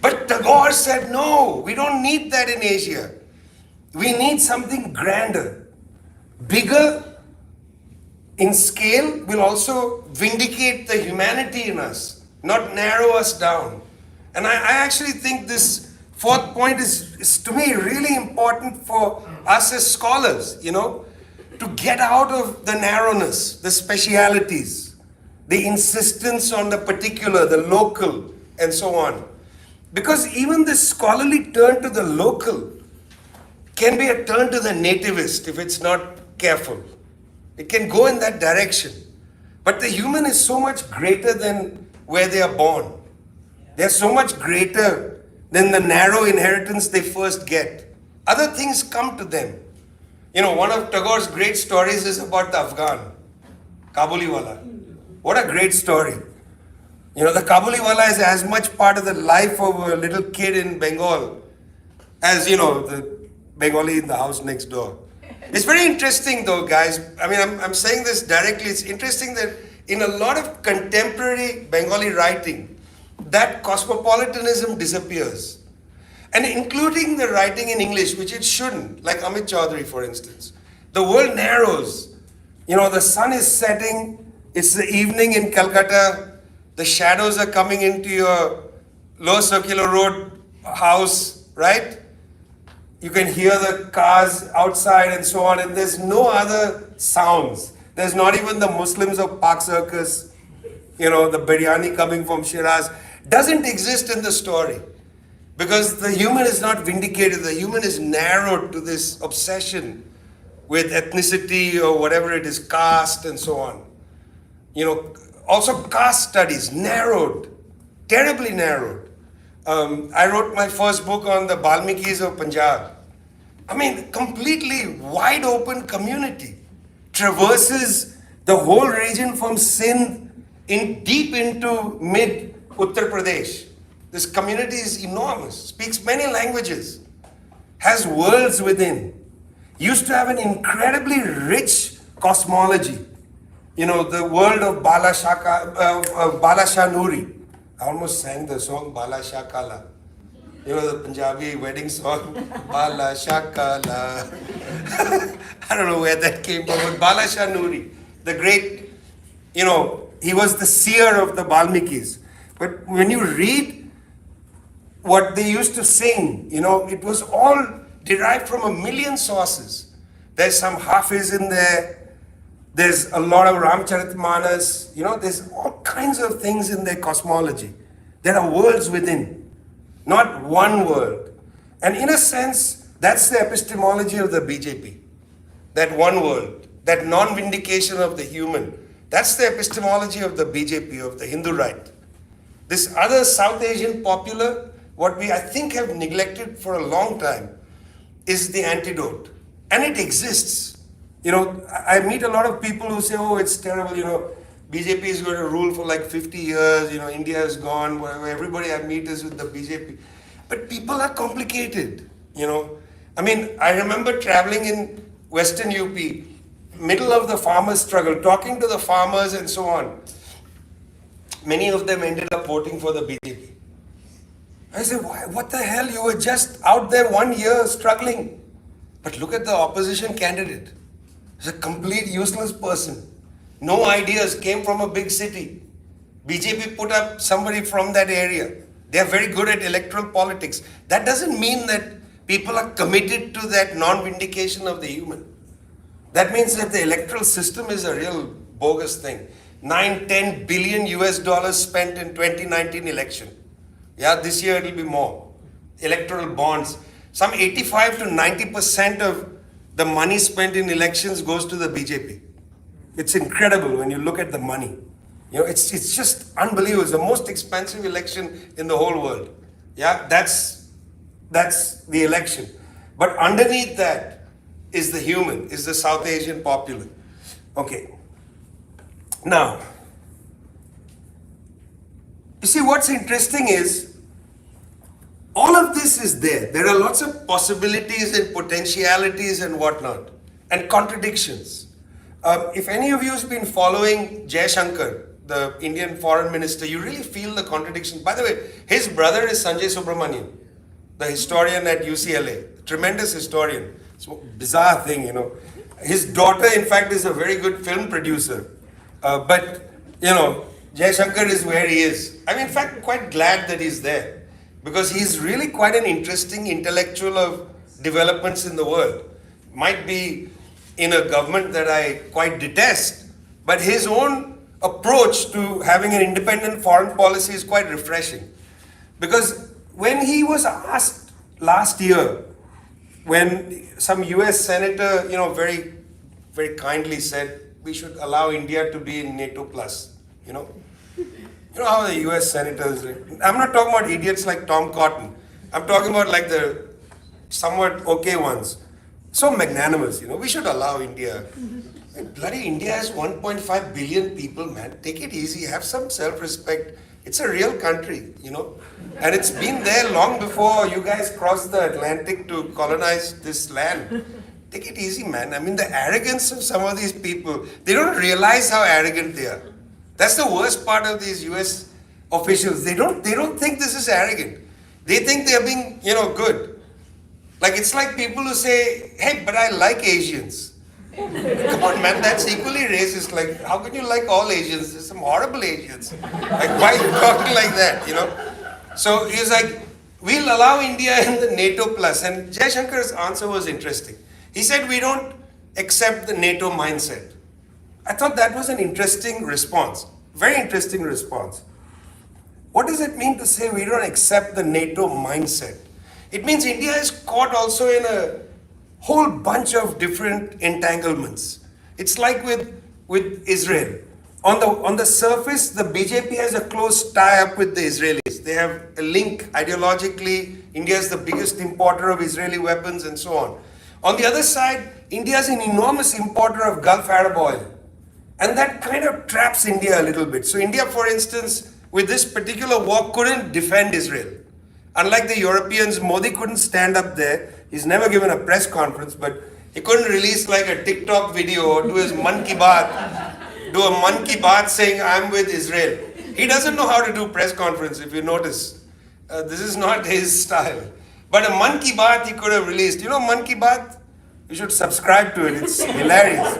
But Tagore said, no, we don't need that in Asia. We need something grander, bigger in scale, will also vindicate the humanity in us, not narrow us down. And I actually think this fourth point is to me really important for us as scholars, to get out of the narrowness, the specialities, the insistence on the particular, the local, and so on. Because even this scholarly turn to the local can be a turn to the nativist if it's not careful. It can go in that direction. But the human is so much greater than where they are born. They are so much greater than the narrow inheritance they first get. Other things come to them. One of Tagore's great stories is about the Afghan, Kabuliwala. What a great story. The Kabuliwala is as much part of the life of a little kid in Bengal as, the Bengali in the house next door. It's very interesting though, guys. I mean, I'm saying this directly. It's interesting that in a lot of contemporary Bengali writing, that cosmopolitanism disappears. And including the writing in English, which it shouldn't, like Amit Chaudhary, for instance. The world narrows. You know, the sun is setting, it's the evening in Calcutta, the shadows are coming into your low circular road house, right? You can hear the cars outside and so on, and there's no other sounds. There's not even the Muslims of Park Circus, you know, the biryani coming from Shiraz. Doesn't exist in the story. Because the human is not vindicated, the human is narrowed to this obsession with ethnicity or whatever it is, caste and so on. You know, also caste studies, narrowed, terribly narrowed. I wrote my first book on the Balmikis of Punjab. I mean, completely wide open community. Traverses the whole region from Sindh deep into mid Uttar Pradesh. This community is enormous, speaks many languages, has worlds within, used to have an incredibly rich cosmology. You know, the world of Bala Shah Nuri. I almost sang the song Bala Shah Kala. You know, the Punjabi wedding song, Bala Shah Kala. I don't know where that came from, but Bala Shah Nuri, the great, you know, he was the seer of the Balmikis. But when you read what they used to sing, you know, it was all derived from a million sources. There's some Hafiz in there, there's a lot of Ramcharitmanas, you know, there's all kinds of things in their cosmology. There are worlds within, not one world. And in a sense, that's the epistemology of the BJP. That one world, that non-vindication of the human. That's the epistemology of the BJP, of the Hindu right. This other South Asian popular, what we, I think, have neglected for a long time is the antidote. And it exists. You know, I meet a lot of people who say, oh, it's terrible, you know, BJP is going to rule for like 50 years, you know, India is gone, whatever. Everybody I meet is with the BJP. But people are complicated, you know. I mean, I remember traveling in Western UP, middle of the farmers' struggle, talking to the farmers and so on. Many of them ended up voting for the BJP. I said, what the hell? You were just out there 1 year struggling. But look at the opposition candidate. He's a complete useless person. No ideas, came from a big city. BJP put up somebody from that area. They are very good at electoral politics. That doesn't mean that people are committed to that non-vindication of the human. That means that the electoral system is a real bogus thing. 9-10 billion US dollars spent in 2019 election. Yeah, this year it'll be more. Electoral bonds. Some 85 to 90% of the money spent in elections goes to the BJP. It's incredible when you look at the money. You know, it's just unbelievable. It's the most expensive election in the whole world. Yeah, that's the election. But underneath that is the human, is the South Asian popular. Okay. Now, you see what's interesting is all of this is there. There are lots of possibilities and potentialities and whatnot, and contradictions. If any of you has been following Jaishankar, the Indian foreign minister, you really feel the contradiction. By the way, his brother is Sanjay Subramanian, the historian at UCLA, tremendous historian. It's a bizarre thing, you know. His daughter, in fact, is a very good film producer. But, you know, Jaishankar is where he is. I'm in fact quite glad that he's there, because he's really quite an interesting intellectual of developments in the world. Might be in a government that I quite detest, but his own approach to having an independent foreign policy is quite refreshing. Because when he was asked last year, when some US senator, you know, very, very kindly said, we should allow India to be in NATO plus, you know. You know how the US senators, I'm not talking about idiots like Tom Cotton. I'm talking about like the somewhat okay ones. So magnanimous, you know, we should allow India. Bloody India has 1.5 billion people, man. Take it easy, have some self-respect. It's a real country, you know. And it's been there long before you guys crossed the Atlantic to colonize this land. Take it easy, man. I mean, the arrogance of some of these people, they don't realize how arrogant they are. That's the worst part of these US officials. They don't think this is arrogant. They think they're being, you know, good. Like, it's like people who say, hey, but I like Asians. Come on, man, that's equally racist. Like, how can you like all Asians? There's some horrible Asians. Like, why are you talking like that, you know? So he's like, we'll allow India in the NATO plus. And Jaishankar's answer was interesting. He said, we don't accept the NATO mindset. I thought that was an interesting response. Very interesting response. What does it mean to say we don't accept the NATO mindset? It means India is caught also in a whole bunch of different entanglements. It's like with Israel. On the surface, the BJP has a close tie-up with the Israelis. They have a link ideologically. India is the biggest importer of Israeli weapons and so on. On the other side, India is an enormous importer of Gulf Arab oil. And that kind of traps India a little bit. So India, for instance, with this particular war, couldn't defend Israel. Unlike the Europeans, Modi couldn't stand up there. He's never given a press conference, but he couldn't release like a TikTok video or do his Man Ki Baat, do a Man Ki Baat saying, I'm with Israel. He doesn't know how to do press conference, if you notice. This is not his style. But a Man Ki Baat he could have released. You know Man Ki Baat? You should subscribe to it. It's hilarious.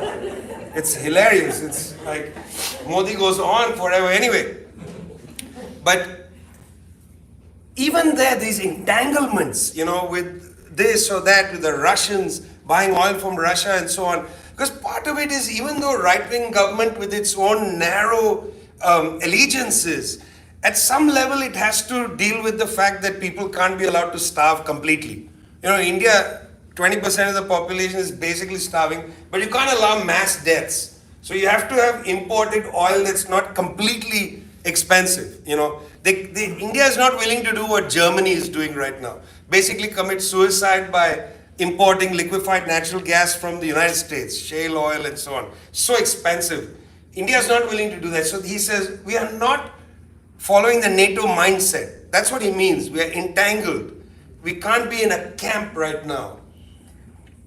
It's hilarious. It's like Modi goes on forever. Anyway, but even there, these entanglements, you know, with this or that, with the Russians buying oil from Russia and so on. Because part of it is, even though right-wing government with its own narrow allegiances, at some level it has to deal with the fact that people can't be allowed to starve completely. You know, India, 20% of the population is basically starving, but you can't allow mass deaths. So you have to have imported oil that's not completely expensive, you know. India is not willing to do what Germany is doing right now. Basically commit suicide by importing liquefied natural gas from the United States, shale oil and so on. So expensive. India is not willing to do that. So he says, we are not following the NATO mindset. That's what he means. We are entangled. We can't be in a camp right now.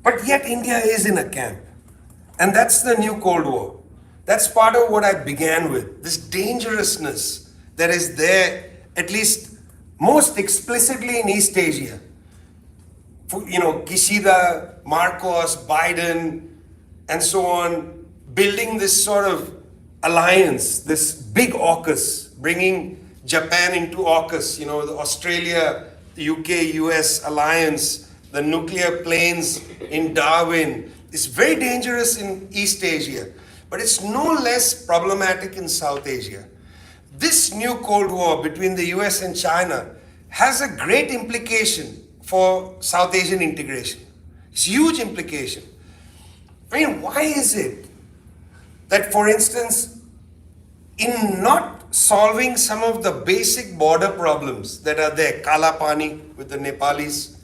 But yet India is in a camp. And that's the new Cold War. That's part of what I began with. This dangerousness that is there, at least most explicitly in East Asia. You know, Kishida, Marcos, Biden, and so on, building this sort of alliance, this big AUKUS, bringing Japan into AUKUS, you know, the Australia, the UK, US alliance, the nuclear planes in Darwin. It's very dangerous in East Asia, but it's no less problematic in South Asia. This new Cold War between the US and China has a great implication for South Asian integration. It's a huge implication. I mean, why is it that, for instance, in not solving some of the basic border problems that are there, Kala Pani with the Nepalis,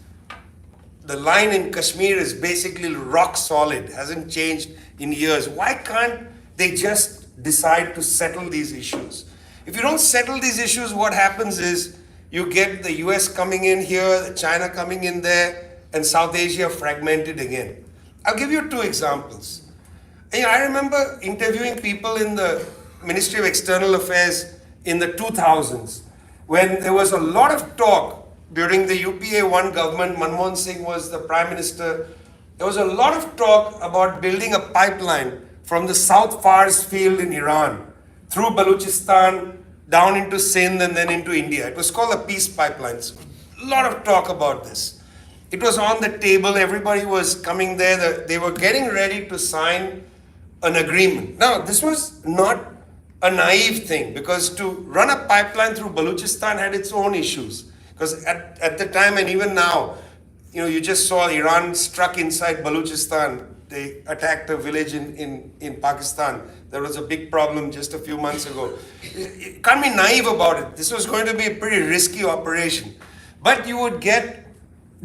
the line in Kashmir is basically rock solid, hasn't changed in years. Why can't they just decide to settle these issues? If you don't settle these issues, what happens is you get the US coming in here, China coming in there, and South Asia fragmented again. I'll give you two examples. I remember interviewing people in the Ministry of External Affairs in the 2000s, when there was a lot of talk during the UPA 1 government. Manmohan Singh was the Prime Minister. There was a lot of talk about building a pipeline from the South Fars field in Iran through Balochistan, down into Sindh and then into India. It was called a peace pipeline. So a lot of talk about this. It was on the table, everybody was coming there, they were getting ready to sign an agreement. Now, this was not a naive thing, because to run a pipeline through Balochistan had its own issues. Because at the time and even now, you know, you just saw Iran struck inside Balochistan. They attacked a village in Pakistan. There was a big problem just a few months ago. You can't be naive about it. This was going to be a pretty risky operation. But you would get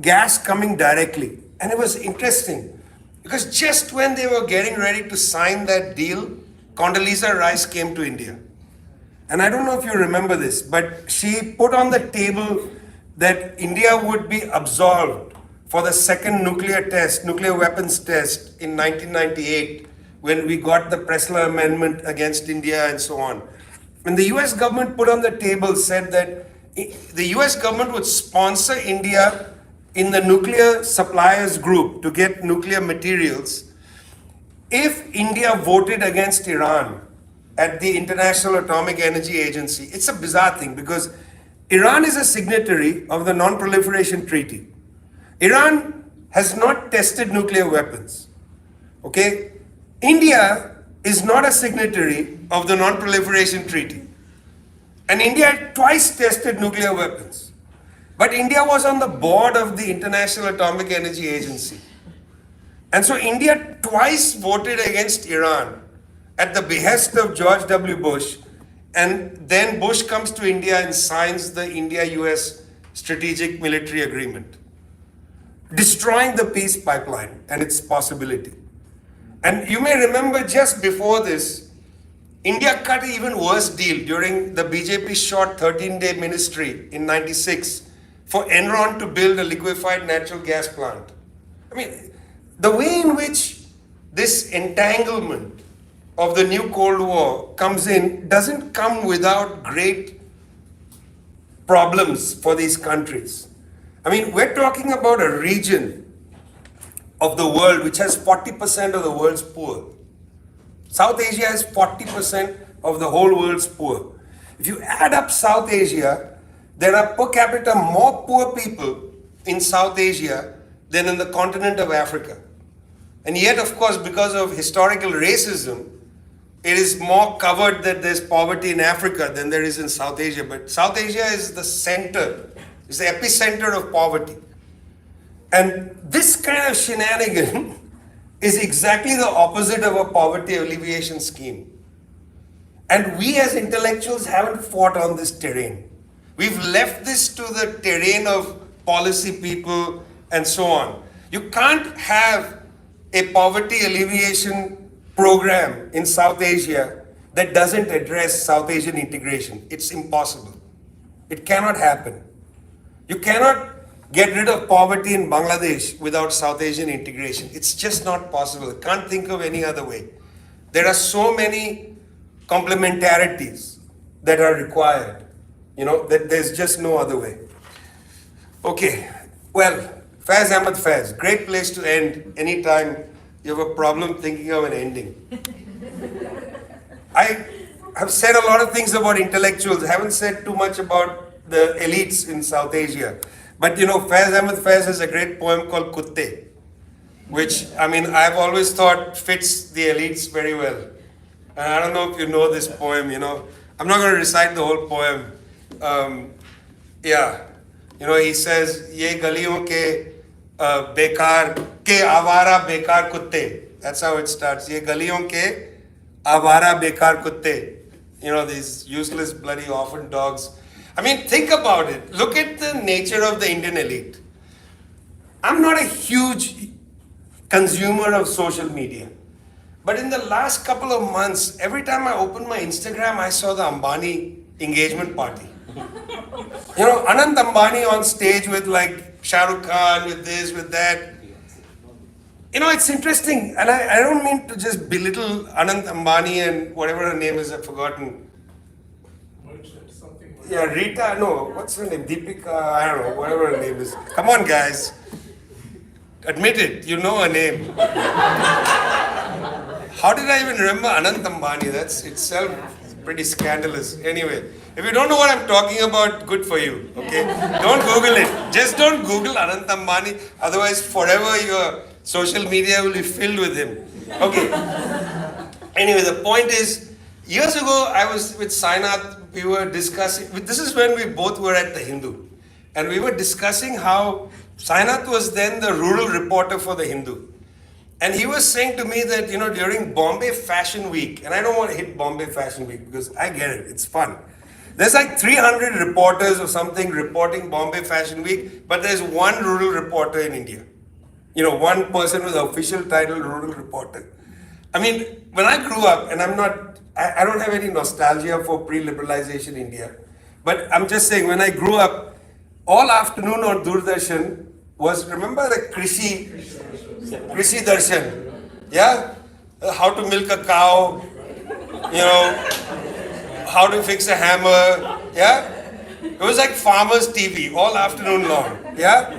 gas coming directly. And it was interesting, because just when they were getting ready to sign that deal, Condoleezza Rice came to India. And I don't know if you remember this, but she put on the table that India would be absolved for the second nuclear weapons test in 1998, when we got the Pressler Amendment against India and so on. And the US government put on the table, said that the US government would sponsor India in the nuclear suppliers group to get nuclear materials if India voted against Iran at the International Atomic Energy Agency. It's a bizarre thing because Iran is a signatory of the Non-Proliferation Treaty. Iran has not tested nuclear weapons. Okay? India is not a signatory of the Non-Proliferation Treaty. And India twice tested nuclear weapons. But India was on the board of the International Atomic Energy Agency. And so India twice voted against Iran at the behest of George W. Bush. And then Bush comes to India and signs the India-US Strategic Military Agreement, destroying the peace pipeline and its possibility. And you may remember just before this, India cut an even worse deal during the BJP short 13-day ministry in 96 for Enron to build a liquefied natural gas plant. I mean, the way in which this entanglement of the new Cold War comes in doesn't come without great problems for these countries. I mean, we're talking about a region of the world which has 40% of the world's poor. South Asia has 40% of the whole world's poor. If you add up South Asia, there are per capita more poor people in South Asia than in the continent of Africa. And yet, of course, because of historical racism, it is more covered that there's poverty in Africa than there is in South Asia. But South Asia is the center, is the epicenter of poverty. And this kind of shenanigan is exactly the opposite of a poverty alleviation scheme. And we as intellectuals haven't fought on this terrain. We've left this to the terrain of policy people and so on. You can't have a poverty alleviation program in South Asia that doesn't address South Asian integration. It's impossible. It cannot happen. You cannot get rid of poverty in Bangladesh without South Asian integration. It's just not possible. I can't think of any other way. There are so many complementarities that are required, that there's just no other way. Okay, well, Faiz Ahmed Faiz, great place to end anytime you have a problem thinking of an ending. I have said a lot of things about intellectuals. I haven't said too much about the elites in South Asia. But Faiz Ahmed Faiz has a great poem called Kutte, which, I've always thought fits the elites very well. And I don't know if you know this poem, I'm not going to recite the whole poem. He says, Ye galiyon ke bekar, ke avara bekar kutte. That's how it starts. Ye galiyon ke avara bekar kutte. These useless bloody orphan dogs. Think about it. Look at the nature of the Indian elite. I'm not a huge consumer of social media. But in the last couple of months, every time I opened my Instagram, I saw the Ambani engagement party. Anand Ambani on stage with like Shah Rukh Khan, with this, with that. It's interesting. And I don't mean to just belittle Anand Ambani and whatever her name is, I've forgotten. Yeah, Rita, no, what's her name? Deepika, I don't know, whatever her name is. Come on, guys. Admit it, you know her name. How did I even remember Anand Ambani? That's itself pretty scandalous. Anyway, if you don't know what I'm talking about, good for you, okay? Don't Google it. Just don't Google Anand Ambani. Otherwise, forever your social media will be filled with him. Okay. Anyway, the point is, years ago, I was with Sainath, we were discussing, this is when we both were at the Hindu. And we were discussing how Sainath was then the rural reporter for the Hindu. And he was saying to me that, during Bombay Fashion Week, and I don't want to hit Bombay Fashion Week because I get it, it's fun. There's like 300 reporters or something reporting Bombay Fashion Week, but there's one rural reporter in India. One person with the official title rural reporter. When I grew up, and I'm not I don't have any nostalgia for pre-liberalization India. But I'm just saying, when I grew up, all afternoon on Doordarshan was, remember the Krishi Darshan? Yeah? How to milk a cow, you know, how to fix a hammer, yeah? It was like farmers' TV all afternoon long, yeah?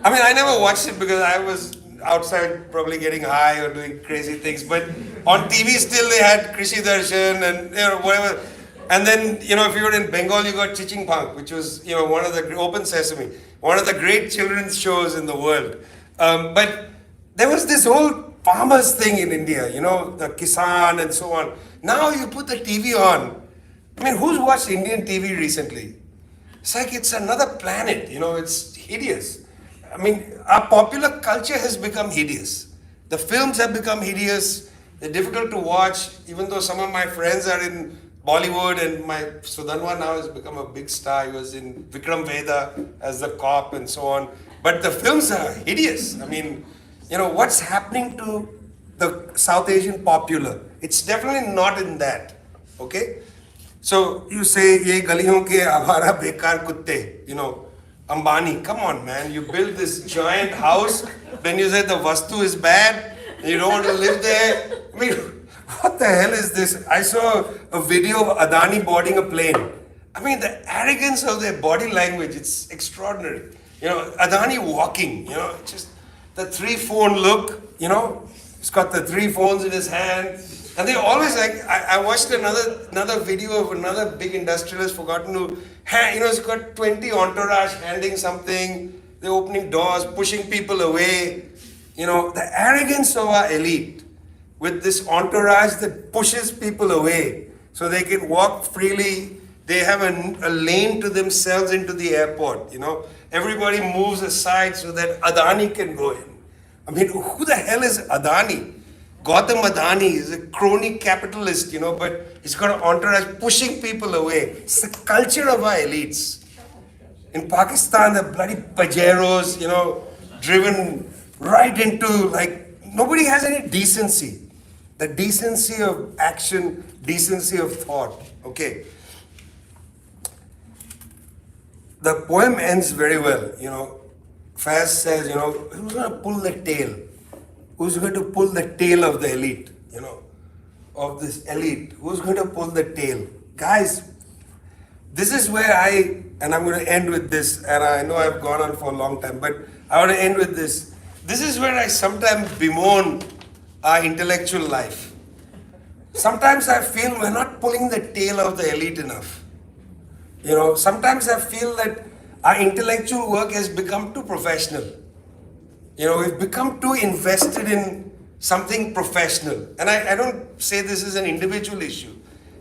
I mean, I never watched it because I was outside probably getting high or doing crazy things, but on TV still they had Krishi Darshan and, you know, whatever. And then, you know, if you were in Bengal, you got Chiching Punk, which was, you know, one of the, Open Sesame, one of the great children's shows in the world. But there was this whole farmers thing in India, you know, the Kisan and so on. Now you put the TV on. I mean, who's watched Indian TV recently? It's like it's another planet, you know, it's hideous. I mean, our popular culture has become hideous. The films have become hideous. They're difficult to watch, even though some of my friends are in Bollywood, and my Sudanwa now has become a big star. He was in Vikram Veda as the cop and so on. But the films are hideous. I mean, you know, what's happening to the South Asian popular? It's definitely not in that, okay? So you say, ye galiyon ke avara bekar kutte, you know, Ambani, come on man, you build this giant house, then you say the vastu is bad, you don't want to live there. I mean, what the hell is this? I saw a video of Adani boarding a plane. I mean, the arrogance of their body language, it's extraordinary. You know, Adani walking, you know, just the 3-phone look, you know, he's got the 3 phones in his hand. And they always like, I watched another video of another big industrialist, forgotten to, you know, he's got 20 entourage handing something, they're opening doors, pushing people away. You know, the arrogance of our elite with this entourage that pushes people away so they can walk freely. They have a lane to themselves into the airport, you know. Everybody moves aside so that Adani can go in. I mean, who the hell is Adani? Gautam Adani is a crony capitalist, you know, but he's got an entourage pushing people away. It's the culture of our elites. In Pakistan, the bloody pajeros, you know, driven right into, like, nobody has any decency. The decency of action, decency of thought, okay. The poem ends very well, you know. Faz says, you know, who's going to pull the tail? Who's going to pull the tail of the elite, you know, of this elite? Who's going to pull the tail? Guys, this is where and I'm going to end with this, and I know I've gone on for a long time, but I want to end with this. This is where I sometimes bemoan our intellectual life. Sometimes I feel we're not pulling the tail of the elite enough. You know, sometimes I feel that our intellectual work has become too professional. You know, we've become too invested in something professional. And I don't say this is an individual issue.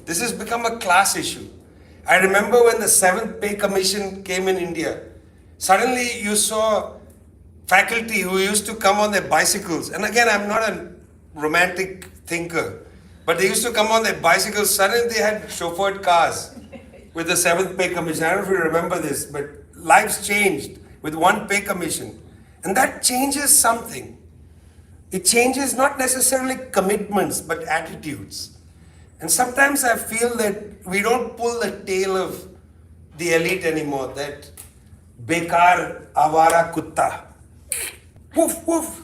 This has become a class issue. I remember when the 7th Pay Commission came in India, suddenly you saw faculty who used to come on their bicycles. And again, I'm not a romantic thinker, but they used to come on their bicycles. Suddenly they had chauffeured cars with the 7th Pay Commission. I don't know if you remember this, but lives changed with one pay commission. And that changes something. It changes not necessarily commitments, but attitudes. And sometimes I feel that we don't pull the tail of the elite anymore, that bekar avara kutta. Woof, woof.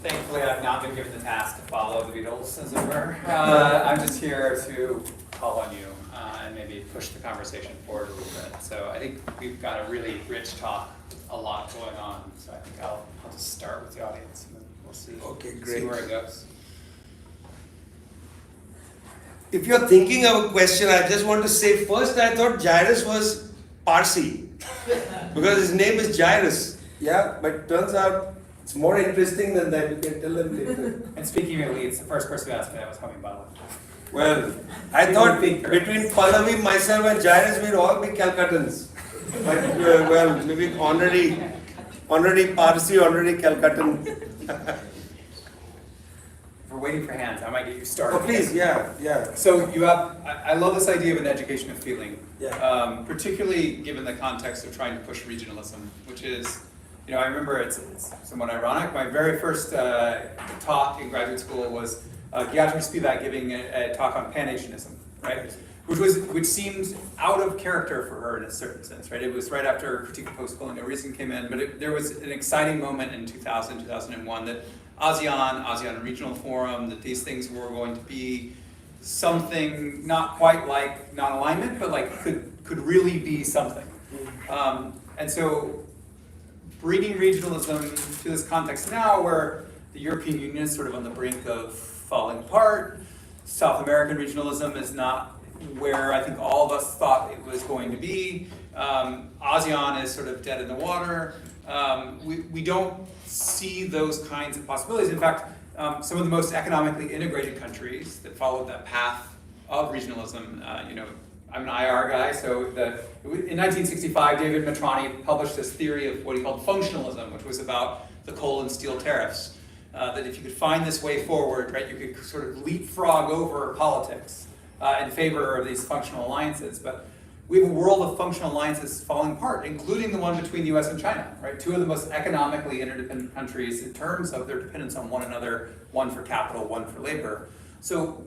Thankfully, I've not been given the task to follow the Beatles, as it were. I'm just here to call on you and maybe push the conversation forward a little bit. So I think we've got a really rich talk, a lot going on. So I think I'll just start with the audience and then we'll see, see where it goes. If you're thinking of a question, I just want to say, first I thought Jairus was Parsi because his name is Jairus. Yeah, but turns out it's more interesting than that. You can tell them later. And speaking of elites, the first person who asked me that was Pallavi. Well, I thought between Pallavi, myself and Jairus, we'd all be Calcuttans. But well, maybe honorary Parsi, honorary Calcuttan. For waiting for hands. I might get you started. Oh, please, yeah. So you have, I love this idea of an education of feeling. Yeah. Particularly given the context of trying to push regionalism, which is, I remember it's somewhat ironic. My very first talk in graduate school was Gayatri Spivak giving a talk on Pan-Asianism, right? Which seemed out of character for her in a certain sense, right? It was right after Critique of Post-Colonial Reason came in, but there was an exciting moment in 2000, 2001 that ASEAN Regional Forum, that these things were going to be something not quite like non-alignment, but like could really be something. And so bringing regionalism to this context now where the European Union is sort of on the brink of falling apart, South American regionalism is not where I think all of us thought it was going to be. ASEAN is sort of dead in the water. We don't see those kinds of possibilities. In fact, some of the most economically integrated countries that followed that path of regionalism, I'm an IR guy, so in 1965, David Matrani published this theory of what he called functionalism, which was about the coal and steel tariffs. That if you could find this way forward, right, you could sort of leapfrog over politics in favor of these functional alliances. But we have a world of functional alliances falling apart, including the one between the US and China, right? Two of the most economically interdependent countries in terms of their dependence on one another, one for capital, one for labor. So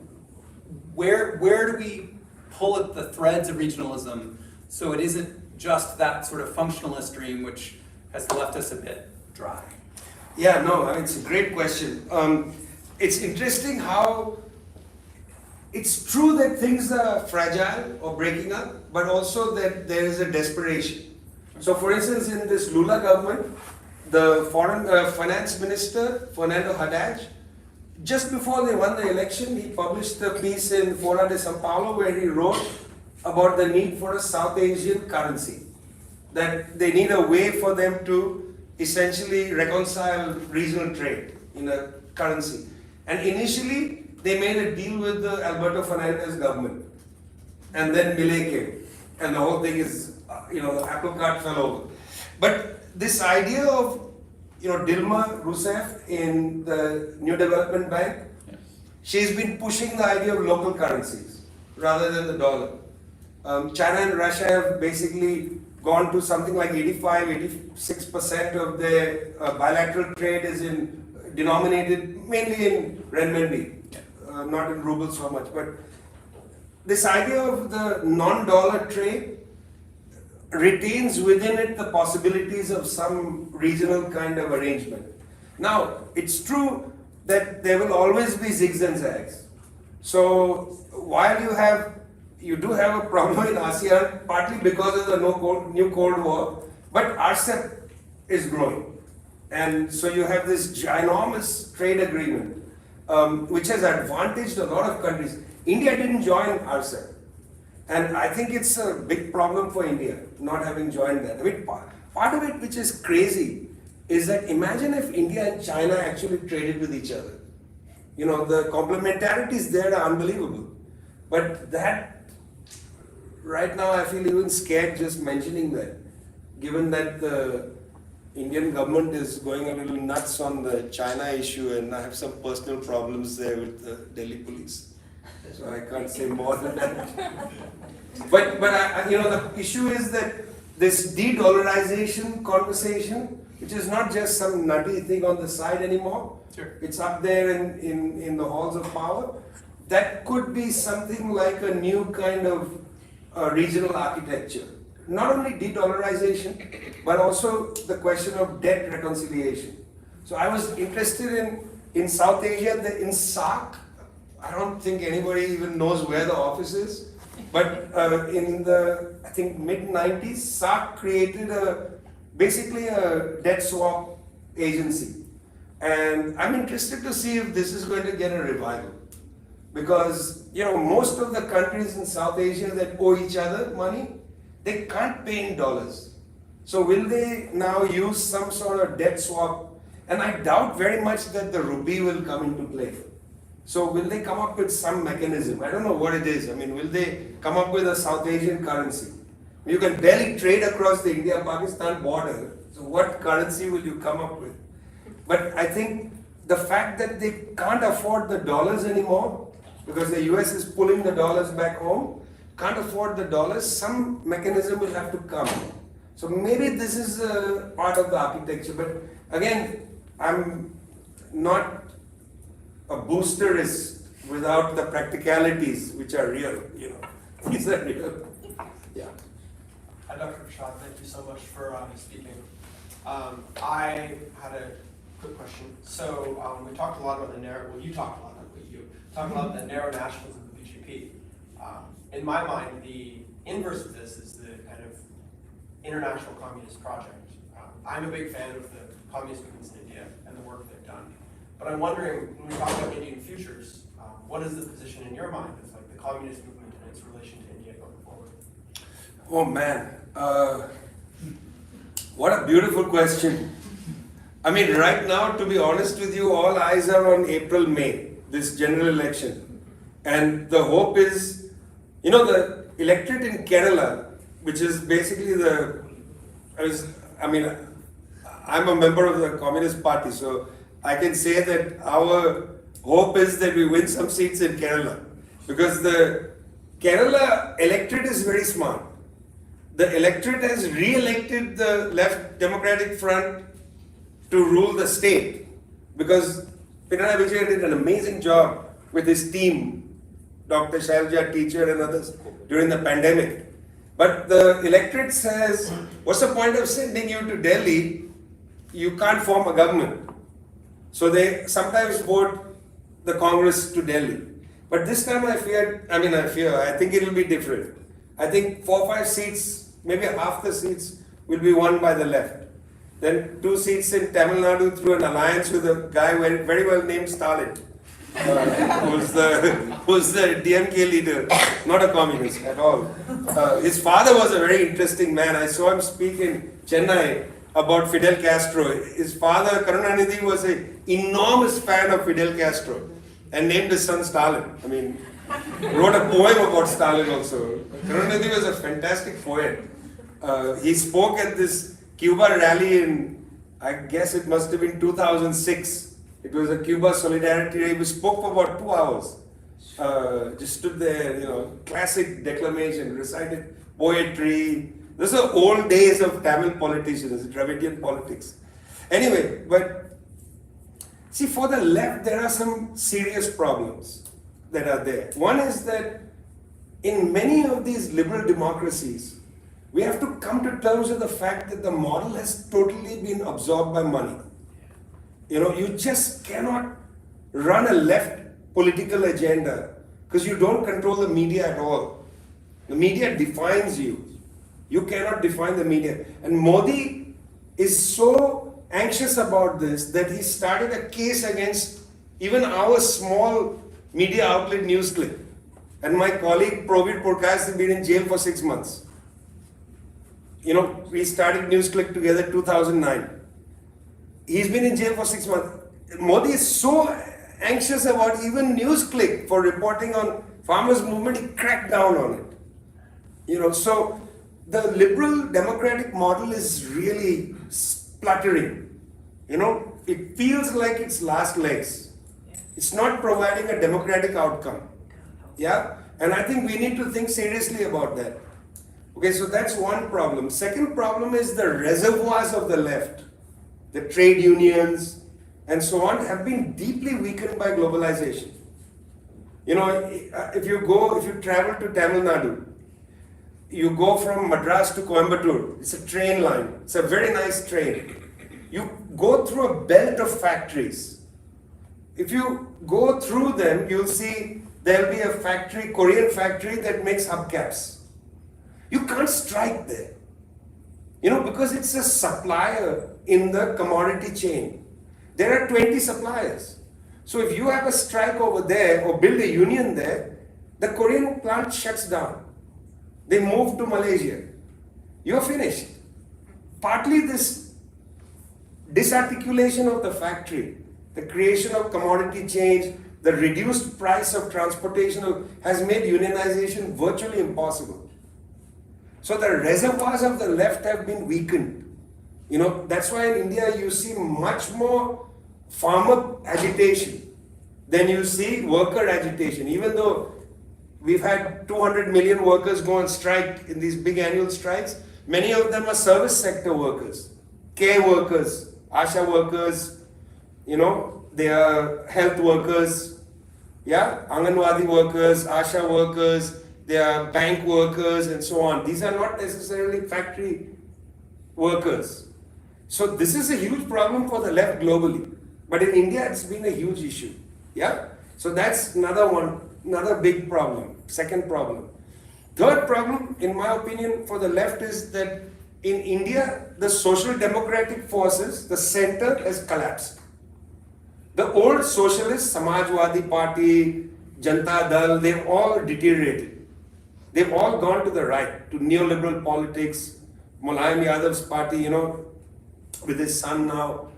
where do we pull at the threads of regionalism so it isn't just that sort of functionalist dream which has left us a bit dry? Yeah, no, it's a great question. It's interesting how it's true that things are fragile or breaking up, but also that there is a desperation. So for instance, in this Lula government, the foreign finance minister, Fernando Haddad, just before they won the election, he published a piece in Folha de São Paulo where he wrote about the need for a South Asian currency, that they need a way for them to essentially reconcile regional trade in a currency. And initially, they made a deal with the Alberto Fernandez government. And then Milei came. And the whole thing is, the apple cart fell over. But this idea of, Dilma Rousseff in the New Development Bank, she's been pushing the idea of local currencies rather than the dollar. China and Russia have basically gone to something like 86% of their bilateral trade is denominated mainly in renminbi, not in rubles so much. But this idea of the non-dollar trade retains within it the possibilities of some regional kind of arrangement. Now, it's true that there will always be zigs and zags. So while you do have a problem in ASEAN, partly because of the new Cold War, but RCEP is growing. And so you have this ginormous trade agreement, which has advantaged a lot of countries. India didn't join RCEP. And I think it's a big problem for India, not having joined that. I mean, part of it which is crazy is that imagine if India and China actually traded with each other. The complementarities there are unbelievable. But that, right now I feel even scared just mentioning that, given that the Indian government is going a little nuts on the China issue, and I have some personal problems there with the Delhi police. So I can't say more than that. But the issue is that this de-dollarization conversation, which is not just some nutty thing on the side anymore, Sure. It's up there in the halls of power, that could be something like a new kind of regional architecture. Not only de-dollarization, but also the question of debt reconciliation. So I was interested in South Asia, in SAARC. I don't think anybody even knows where the office is. But in the, I think, mid-90s, SAARC created basically a debt swap agency. And I'm interested to see if this is going to get a revival. Because, most of the countries in South Asia that owe each other money, they can't pay in dollars. So will they now use some sort of debt swap? And I doubt very much that the rupee will come into play. So will they come up with some mechanism? I don't know what it is. I mean, will they come up with a South Asian currency? You can barely trade across the India-Pakistan border. So what currency will you come up with? But I think the fact that they can't afford the dollars anymore because the US is pulling the dollars back home, can't afford the dollars, some mechanism will have to come. So maybe this is a part of the architecture, but again, I'm not a boosterist without the practicalities which are real, these are real. Yeah. Hi, Dr. Prashad, thank you so much for speaking. I had a quick question. So we talked a lot about the narrow, well, you talked a lot about the narrow nationalism of the BJP. In my mind, the inverse of this is the kind of international communist project. I'm a big fan of the communist movements in India and the work they've done. But I'm wondering, when we talk about Indian futures, what is the position in your mind of like the communist movement and its relation to India going forward? Oh man, what a beautiful question. I mean, right now, to be honest with you, all eyes are on April, May, this general election. And the hope is, the electorate in Kerala, which is basically I'm a member of the Communist Party, so I can say that our hope is that we win some seats in Kerala. Because the Kerala electorate is very smart. The electorate has re-elected the Left Democratic Front to rule the state. Because Pinarayi Vijay did an amazing job with his team, Dr. Shailja, teacher and others, during the pandemic. But the electorate says, what's the point of sending you to Delhi? You can't form a government. So they sometimes vote the Congress to Delhi. But this time I think it will be different. I think 4 or 5 seats, maybe half the seats will be won by the left. Then 2 seats in Tamil Nadu through an alliance with a guy very well named Stalin, who's the DMK leader, not a communist at all. His father was a very interesting man. I saw him speak in Chennai about Fidel Castro. His father, Karunanidhi, was an enormous fan of Fidel Castro and named his son Stalin. Wrote a poem about Stalin also. Karunanidhi was a fantastic poet. He spoke at this Cuba rally in, I guess it must have been 2006. It was a Cuba Solidarity Day. We spoke for about 2 hours. Just stood there, classic declamation, recited poetry. Those are old days of Tamil politicians, Dravidian politics. Anyway, but see, for the left, there are some serious problems that are there. One is that in many of these liberal democracies, we have to come to terms with the fact that the model has totally been absorbed by money. You just cannot run a left political agenda because you don't control the media at all. The media defines you. You cannot define the media. And Modi is so anxious about this that he started a case against even our small media outlet NewsClick. And my colleague Probir Purkayas has been in jail for 6 months. We started NewsClick together 2009. He's been in jail for 6 months. Modi is so anxious about even NewsClick for reporting on farmers' movement, he cracked down on it. So the liberal democratic model is really spluttering. It feels like its last legs. It's not providing a democratic outcome. Yeah? And I think we need to think seriously about that. Okay, so that's one problem. Second problem is the reservoirs of the left, the trade unions and so on have been deeply weakened by globalization. If you travel to Tamil Nadu, you go from Madras to Coimbatore, it's a train line, it's a very nice train. You go through a belt of factories. If you go through them, you'll see there'll be a factory, Korean factory that makes hubcaps. You can't strike there, because it's a supplier in the commodity chain. There are 20 suppliers. So if you have a strike over there or build a union there, the Korean plant shuts down. They move to Malaysia. You're finished. Partly this disarticulation of the factory, the creation of commodity chains, the reduced price of transportation has made unionization virtually impossible. So the reservoirs of the left have been weakened. That's why in India you see much more farmer agitation, then you see worker agitation. Even though we've had 200 million workers go on strike in these big annual strikes, many of them are service sector workers, care workers, ASHA workers, they are health workers, Anganwadi workers, ASHA workers, they are bank workers and so on. These are not necessarily factory workers. So this is a huge problem for the left globally. But in India, it's been a huge issue. So that's another big problem. Second problem. Third problem, in my opinion, for the left is that in India, the social democratic forces, the center has collapsed. The old socialists, Samajwadi Party, Janata Dal, they've all deteriorated. They've all gone to the right, to neoliberal politics. Mulayam Yadav's party, with his son now,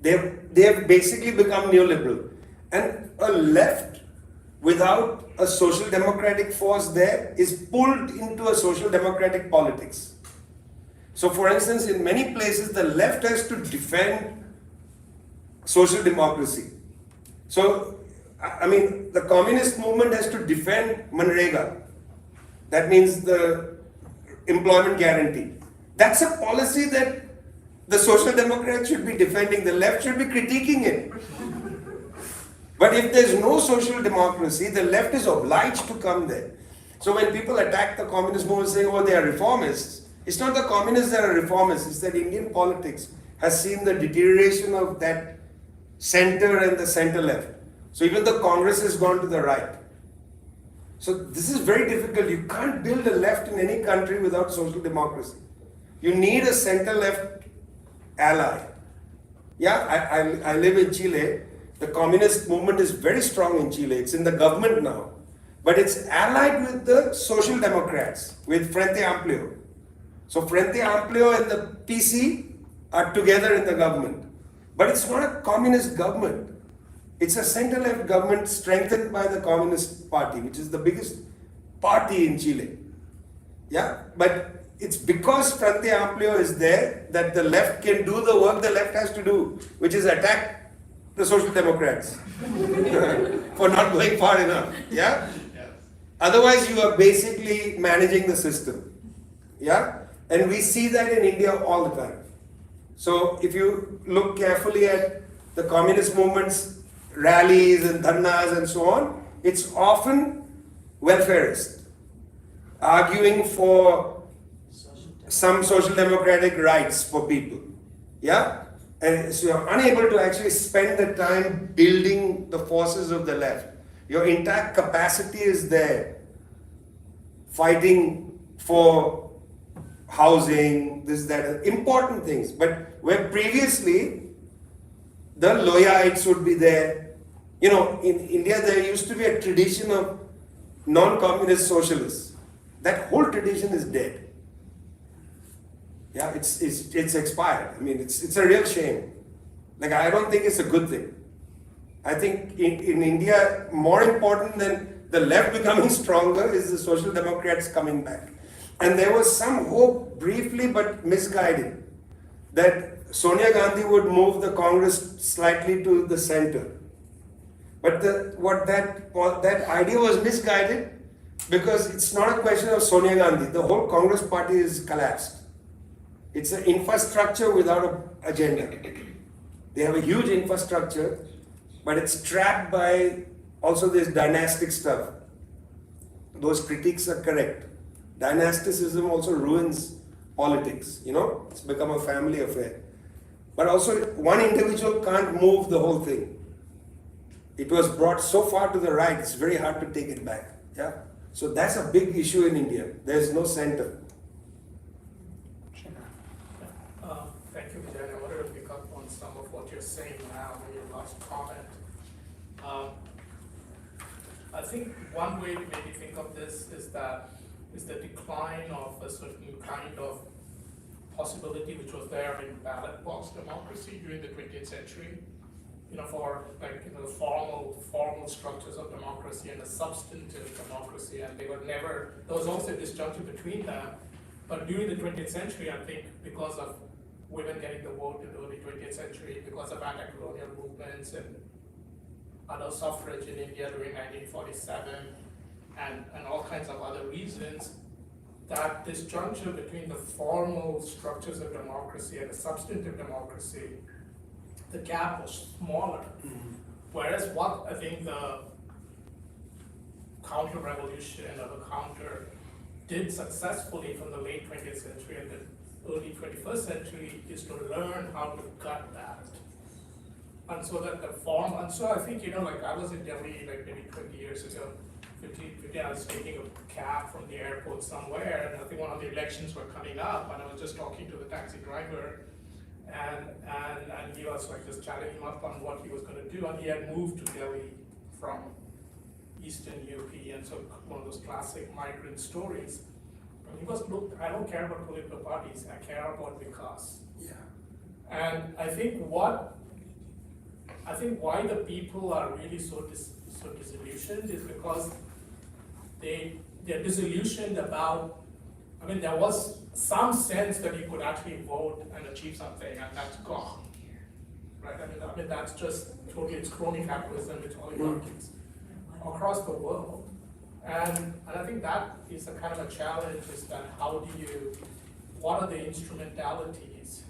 they've basically become neoliberal. And a left without a social democratic force there is pulled into a social democratic politics. So for instance, in many places, the left has to defend social democracy. So, the communist movement has to defend Manrega. That means the employment guarantee. That's a policy that the social democrats should be defending, the left should be critiquing it. But if there's no social democracy, the left is obliged to come there. So when people attack the communist movement saying, oh, they are reformists, it's not the communists that are reformists, it's that Indian politics has seen the deterioration of that center and the center left. So even the Congress has gone to the right. So this is very difficult. You can't build a left in any country without social democracy. You need a center left ally. I live in Chile. The communist movement is very strong in Chile. It's in the government now. But it's allied with the social democrats, with Frente Amplio. So Frente Amplio and the PC are together in the government. But it's not a communist government. It's a center-left government strengthened by the Communist Party, which is the biggest party in Chile. But it's because Frente Amplio is there that the left can do the work the left has to do, which is attack the Social Democrats for not going far enough. Otherwise, you are basically managing the system. And we see that in India all the time. So if you look carefully at the communist movement's rallies and dharnas and so on, it's often welfarist, arguing for some social democratic rights for people. And so you're unable to actually spend the time building the forces of the left. Your entire capacity is there, fighting for housing, this, that, important things. But where previously the Loyaites would be there. In India there used to be a tradition of non-communist socialists. That whole tradition is dead. It's expired. It's a real shame. I don't think it's a good thing. I think in India, more important than the left becoming stronger is the Social Democrats coming back. And there was some hope, briefly but misguided, that Sonia Gandhi would move the Congress slightly to the center. But that idea was misguided because it's not a question of Sonia Gandhi. The whole Congress party is collapsed. It's an infrastructure without an agenda. They have a huge infrastructure, but it's trapped by also this dynastic stuff. Those critiques are correct. Dynasticism also ruins politics, it's become a family affair. But also, one individual can't move the whole thing. It was brought so far to the right, it's very hard to take it back. So that's a big issue in India. There's no center. Thank you, Vijay. I wanted to pick up on some of what you're saying now in your last comment. I think one way to maybe think of this is the decline of a certain kind of possibility which was there in ballot box democracy during the 20th century. For the formal structures of democracy and the substantive democracy, and there was also a disjuncture between them. But during the 20th century, I think because of women getting the vote in the early 20th century because of anti-colonial movements and other suffrage in India during 1947 and all kinds of other reasons, that disjuncture between the formal structures of democracy and the substantive democracy, the gap was smaller. Whereas what I think the counter-revolution or the counter did successfully from the late 20th century and the early 21st century is to learn how to cut that. And so that the form, and so I think, like I was in Delhi like maybe 20 years ago, 15, I was taking a cab from the airport somewhere, and I think one of the elections were coming up, and I was just talking to the taxi driver, and he was like just chatting him up on what he was going to do, and he had moved to Delhi from Eastern UP, and so one of those classic migrant stories. And he was, look, I don't care about political parties, I care about Vikas. Yeah. And I think why the people are really so disillusioned is because they're disillusioned about, there was some sense that you could actually vote and achieve something, and that's gone. Right? That's just totally, it's crony capitalism, it's oligarchies across the world. And I think that is a kind of a challenge, is that what are the instrumentalities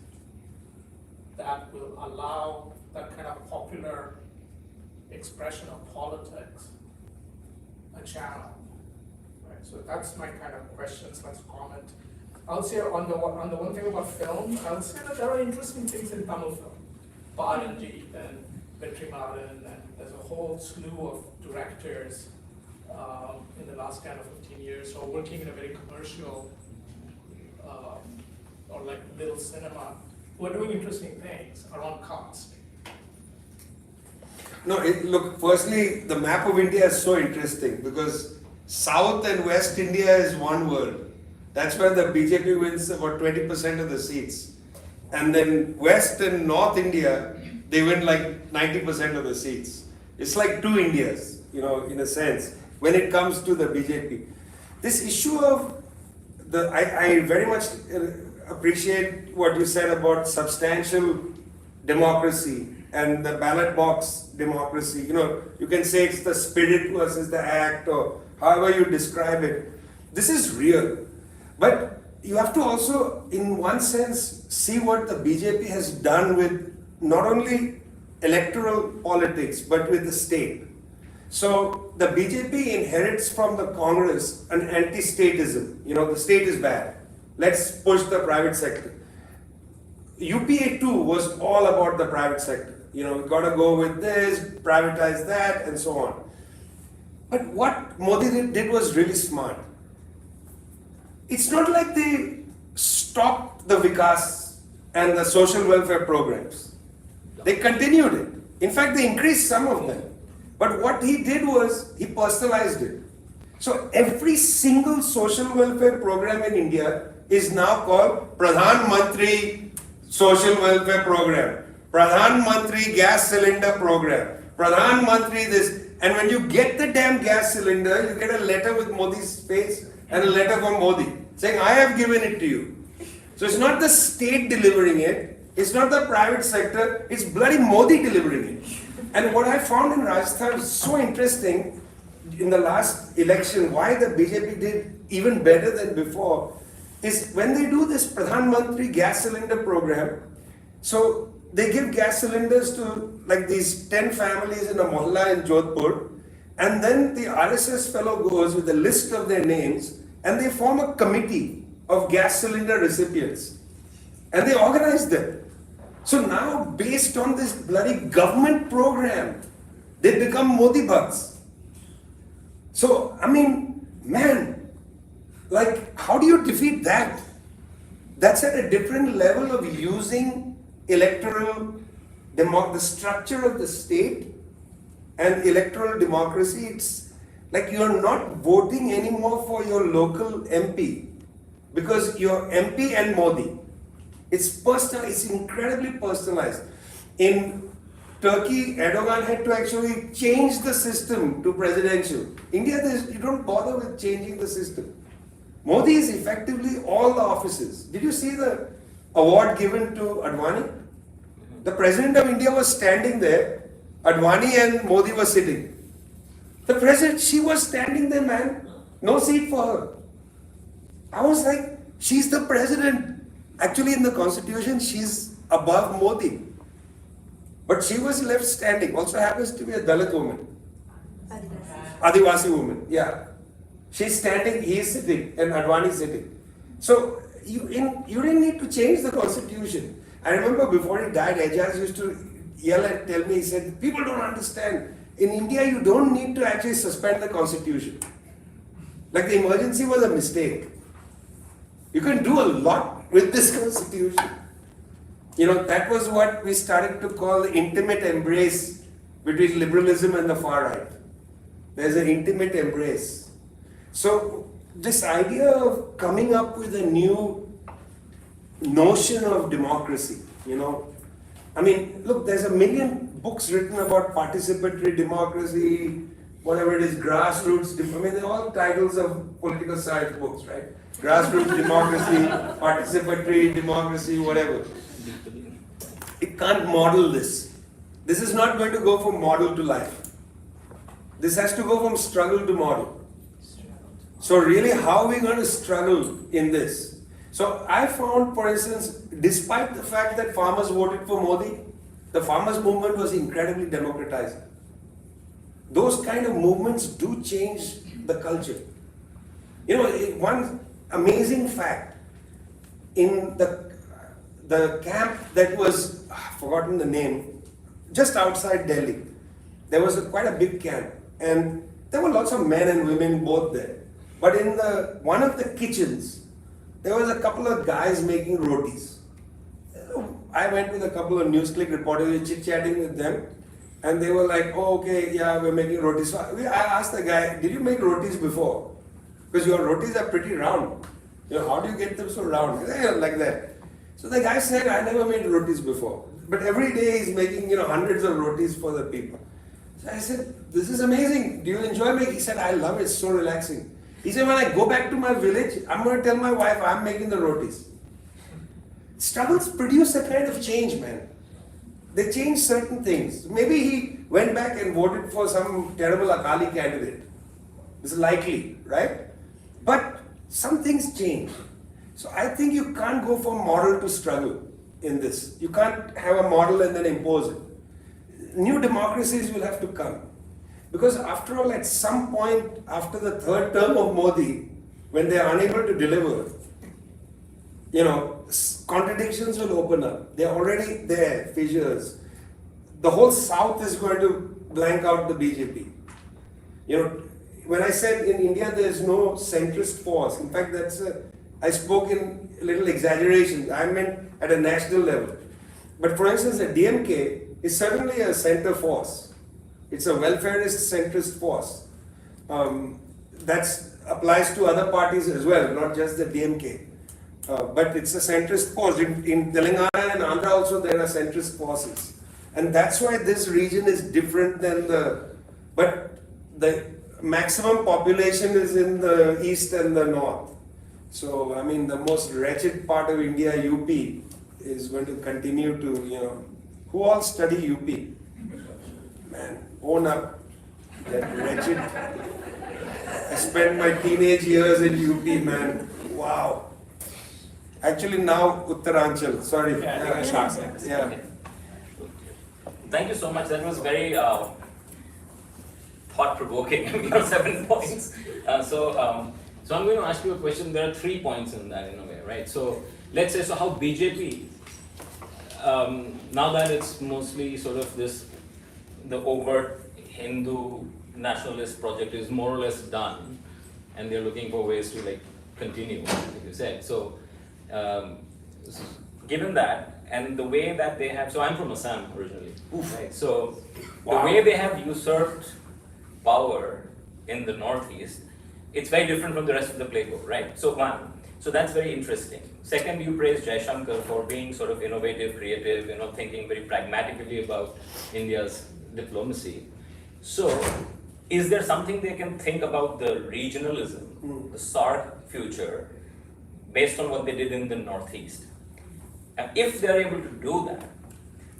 that will allow that kind of popular expression of politics a channel, right? So that's my kind of questions, let's comment. I'll say on the one thing about film, I'll say that there are interesting things in Tamil film. Balaji and Vetrimaran, and there's a whole slew of directors in the last 10 or 15 years who are working in a very commercial or like little cinema, who are doing interesting things around caste. No, look, firstly, the map of India is so interesting because South and West India is one world. That's where the BJP wins about 20% of the seats. And then West and North India, they win like 90% of the seats. It's like two Indias, in a sense, when it comes to the BJP. This issue of I very much appreciate what you said about substantial democracy and the ballot box democracy. You can say it's the spirit versus the act, or however you describe it. This is real. But you have to also, in one sense, see what the BJP has done with not only electoral politics, but with the state. So the BJP inherits from the Congress an anti-statism. The state is bad. Let's push the private sector. UPA 2 was all about the private sector. We got to go with this, privatize that, and so on. But what Modi did was really smart. It's not like they stopped the Vikas and the social welfare programs. They continued it. In fact, they increased some of them. But what he did was, he personalized it. So every single social welfare program in India is now called Pradhan Mantri Social Welfare Program, Pradhan Mantri Gas Cylinder Program, Pradhan Mantri this. And when you get the damn gas cylinder, you get a letter with Modi's face and a letter from Modi saying, I have given it to you. So it's not the state delivering it, it's not the private sector, it's bloody Modi delivering it. And what I found in Rajasthan was so interesting in the last election, why the BJP did even better than before, is when they do this Pradhan Mantri gas cylinder program, so they give gas cylinders to like these 10 families in a mohalla in Jodhpur, and then the RSS fellow goes with a list of their names and they form a committee of gas cylinder recipients and they organize them. So now, based on this bloody government program, they become Modi bugs. So, man, like, how do you defeat that? That's at a different level of using electoral the structure of the state and electoral democracy. It's like you're not voting anymore for your local MP because you're MP and Modi. It's personal, it's incredibly personalized. In Turkey, Erdogan had to actually change the system to presidential. India, you don't bother with changing the system. Modi is effectively all the offices. Did you see the award given to Advani. The President of India was standing there, Advani and Modi were sitting. The President, she was standing there, man, no seat for her. I was like, she's the President. Actually in the Constitution, she's above Modi. But she was left standing, also happens to be a Dalit woman. Adivasi woman, yeah. She's standing, he is sitting, and Advani is sitting. So you didn't need to change the Constitution. I remember before he died, Jairus used to yell and tell me, he said, people don't understand. In India, you don't need to actually suspend the Constitution. Like the emergency was a mistake. You can do a lot with this Constitution. You know, that was what we started to call the intimate embrace between liberalism and the far right. There's an intimate embrace. So this idea of coming up with a new notion of democracy, you know, I mean, look, there's a million books written about participatory democracy, whatever it is, grassroots, I mean, they're all titles of political science books, right? Grassroots democracy, participatory democracy, whatever. It can't model this. This is not going to go from model to life. This has to go from struggle to model. So really, how are we going to struggle in this? So I found, for instance, despite the fact that farmers voted for Modi, the farmers' movement was incredibly democratizing. Those kind of movements do change the culture. You know, one amazing fact, in the camp that was, I've forgotten the name, just outside Delhi, there was quite a big camp, and there were lots of men and women both there. But in one of the kitchens, there was a couple of guys making rotis. I went with a couple of NewsClick reporters, chit-chatting with them, and they were like, oh, okay, yeah, we're making rotis. So I asked the guy, did you make rotis before? Because your rotis are pretty round. You know, how do you get them so round? Like that. So the guy said, I never made rotis before. But every day he's making, you know, hundreds of rotis for the people. So I said, this is amazing. Do you enjoy making? He said, I love it. It's so relaxing. He said, when I go back to my village, I'm going to tell my wife I'm making the rotis. Struggles produce a kind of change, man. They change certain things. Maybe he went back and voted for some terrible Akali candidate. It's likely, right? But some things change. So I think you can't go from model to struggle in this. You can't have a model and then impose it. New democracies will have to come. Because after all, at some point after the third term of Modi, when they are unable to deliver, you know, contradictions will open up. They're already there, fissures. The whole South is going to blank out the BJP. You know, when I said in India there is no centrist force, in fact I spoke in a little exaggeration. I meant at a national level. But for instance, the DMK is certainly a center force. It's a welfarist centrist force. That applies to other parties as well, not just the DMK. But it's a centrist force. In Telangana and Andhra also there are centrist forces. And that's why this region is different than but the maximum population is in the east and the north. So, I mean, the most wretched part of India, UP, is going to continue to, you know, who all study UP? Man, own up. That wretched. I spent my teenage years in UP, man. Wow. Actually now Uttaranchal, sorry. Yeah. Thank you so much. That was very thought-provoking. Your 7 points. So I'm going to ask you a question. There are 3 points in that, in a way, right? So let's say, so how BJP, now that it's mostly sort of the overt Hindu nationalist project is more or less done, and they're looking for ways to like continue, like you said. So given that, and the way that they have, so I'm from Assam originally, right? So the way they have usurped power in the Northeast, it's very different from the rest of the playbook, right? So that's very interesting. Second, you praised Jaishankar for being sort of innovative, creative, you know, thinking very pragmatically about India's diplomacy. So is there something they can think about the regionalism, the SARC future, based on what they did in the Northeast? And if they're able to do that,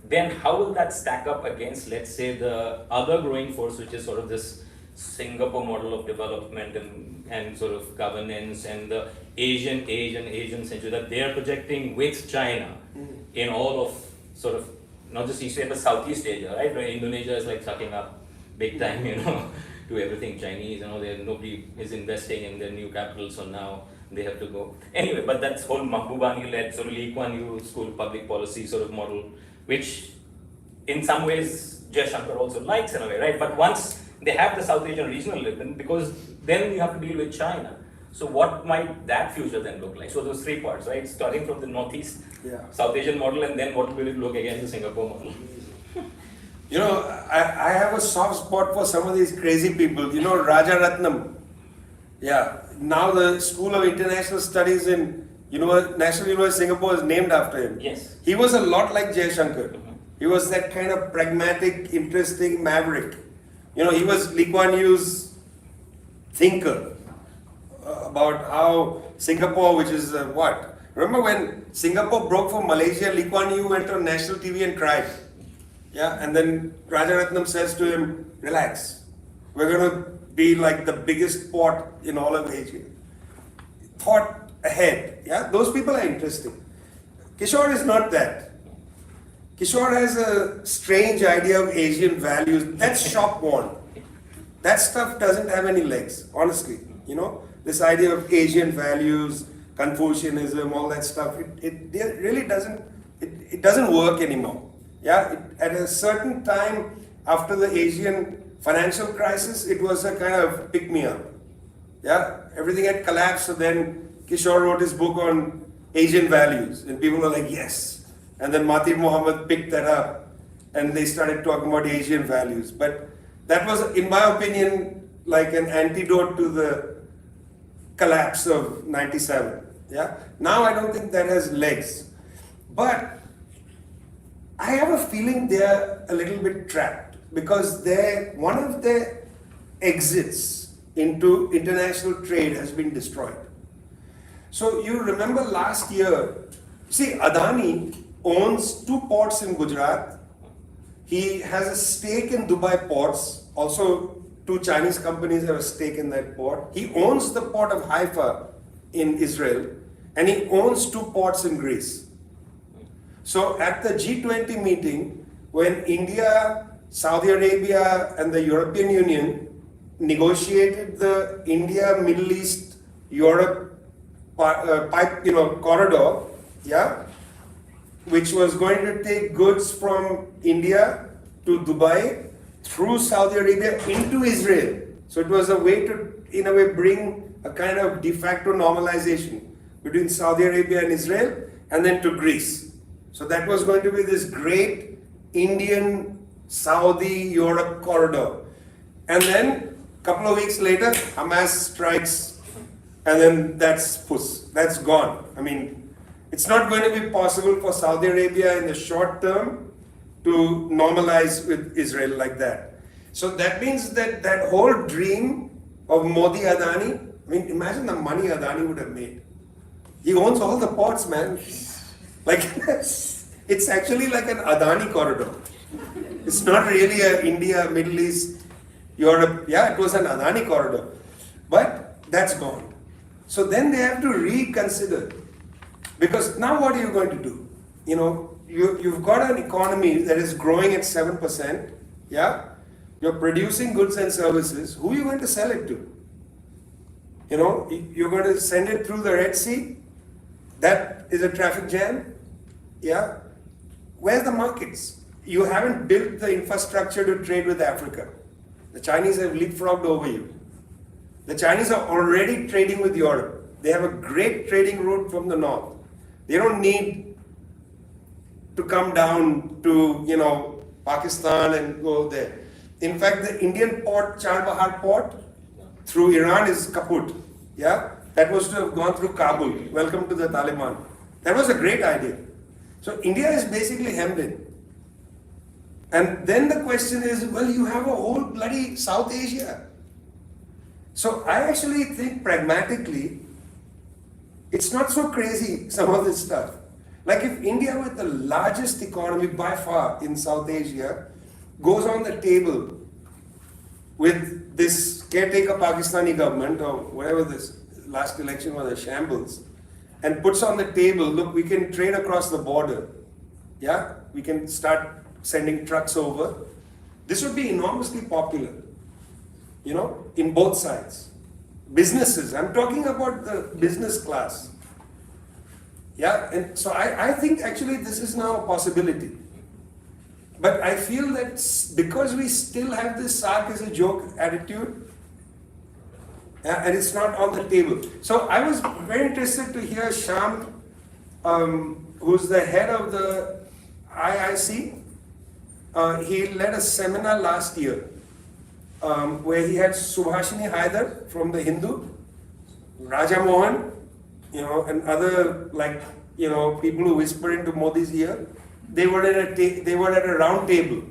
then how will that stack up against, let's say, the other growing force, which is sort of this Singapore model of development and sort of governance, and the Asian century that they are projecting with China in all of sort of not just East Asia but Southeast Asia, right? Where Indonesia is like sucking up big time, to everything Chinese, nobody is investing in their new capital, so now they have to go. Anyway, but that's whole Mahbubani-led sort of Lee Kuan Yew School of Public Policy sort of model, which in some ways Jaishankar also likes in a way, right? But once they have the South Asian regional living, because then you have to deal with China. So what might that future then look like? So those three parts, right? Starting from the Northeast, South Asian model, and then what will it look against the Singapore model? I have a soft spot for some of these crazy people. Rajaratnam. Yeah. Now the School of International Studies in National University of Singapore is named after him. Yes. He was a lot like Jaishankar. He was that kind of pragmatic, interesting maverick. He was Lee Kuan Yew's thinker about how Singapore, which is what? Remember when Singapore broke from Malaysia, Lee Kuan Yew went on national TV and cried. Yeah, and then Rajaratnam says to him, relax, we're going to be like the biggest port in all of Asia. Thought ahead, yeah, those people are interesting. Kishore is not that. Kishore has a strange idea of Asian values. That's shop worn. That stuff doesn't have any legs, honestly. This idea of Asian values, Confucianism, all that stuff, it really doesn't work anymore. Yeah, at a certain time after the Asian financial crisis, it was a kind of pick-me-up. Yeah, everything had collapsed, so then Kishore wrote his book on Asian values, and people were like, yes. And then Mahathir Mohamad picked that up, and they started talking about Asian values. But that was, in my opinion, like an antidote to the collapse of 97. Yeah, now I don't think that has legs. But I have a feeling they're a little bit trapped because one of their exits into international trade has been destroyed. So you remember last year, see, Adani owns 2 ports in Gujarat. He has a stake in Dubai ports. Also, 2 Chinese companies have a stake in that port. He owns the port of Haifa in Israel, and he owns 2 ports in Greece. So at the G20 meeting, when India, Saudi Arabia, and the European Union negotiated the India, Middle East, Europe pipe, corridor, yeah, which was going to take goods from India to Dubai through Saudi Arabia into Israel. So it was a way to, in a way, bring a kind of de facto normalization between Saudi Arabia and Israel, and then to Greece. So that was going to be this great Indian, Saudi, Europe corridor. And then a couple of weeks later, Hamas strikes, and then that's gone. I mean, it's not going to be possible for Saudi Arabia in the short term to normalize with Israel like that. So that means that that whole dream of Modi Adani, I mean, imagine the money Adani would have made. He owns all the ports, man. Like, it's actually like an Adani corridor. It's not really a India, Middle East, Europe. Yeah, it was an Adani corridor. But that's gone. So then they have to reconsider. Because now what are you going to do? You've got an economy that is growing at 7%. Yeah? You're producing goods and services. Who are you going to sell it to? You're going to send it through the Red Sea? That is a traffic jam. Yeah? Where's the markets? You haven't built the infrastructure to trade with Africa. The Chinese have leapfrogged over you. The Chinese are already trading with Europe. They have a great trading route from the north. They don't need to come down to, Pakistan and go there. In fact, the Indian port, Charbahar port, through Iran is kaput. Yeah? That was to have gone through Kabul. Welcome to the Taliban. That was a great idea. So India is basically hemmed in. And then the question is, well, you have a whole bloody South Asia. So I actually think pragmatically, it's not so crazy, some of this stuff. Like if India, with the largest economy by far in South Asia, goes on the table with this caretaker Pakistani government or whatever this last election was, a shambles, and puts on the table, look, we can trade across the border. Yeah, we can start sending trucks over. This would be enormously popular, you know, in both sides. Businesses, I'm talking about the business class. Yeah, and so I think actually this is now a possibility. But I feel that because we still have this SARC as a joke attitude, and it's not on the table. So I was very interested to hear Shyam, who's the head of the IIC. He led a seminar last year where he had Subhashini Haidar from the Hindu, Raja Mohan, you know, and other, like, you know, people who whisper into Modi's ear. They were at a round table.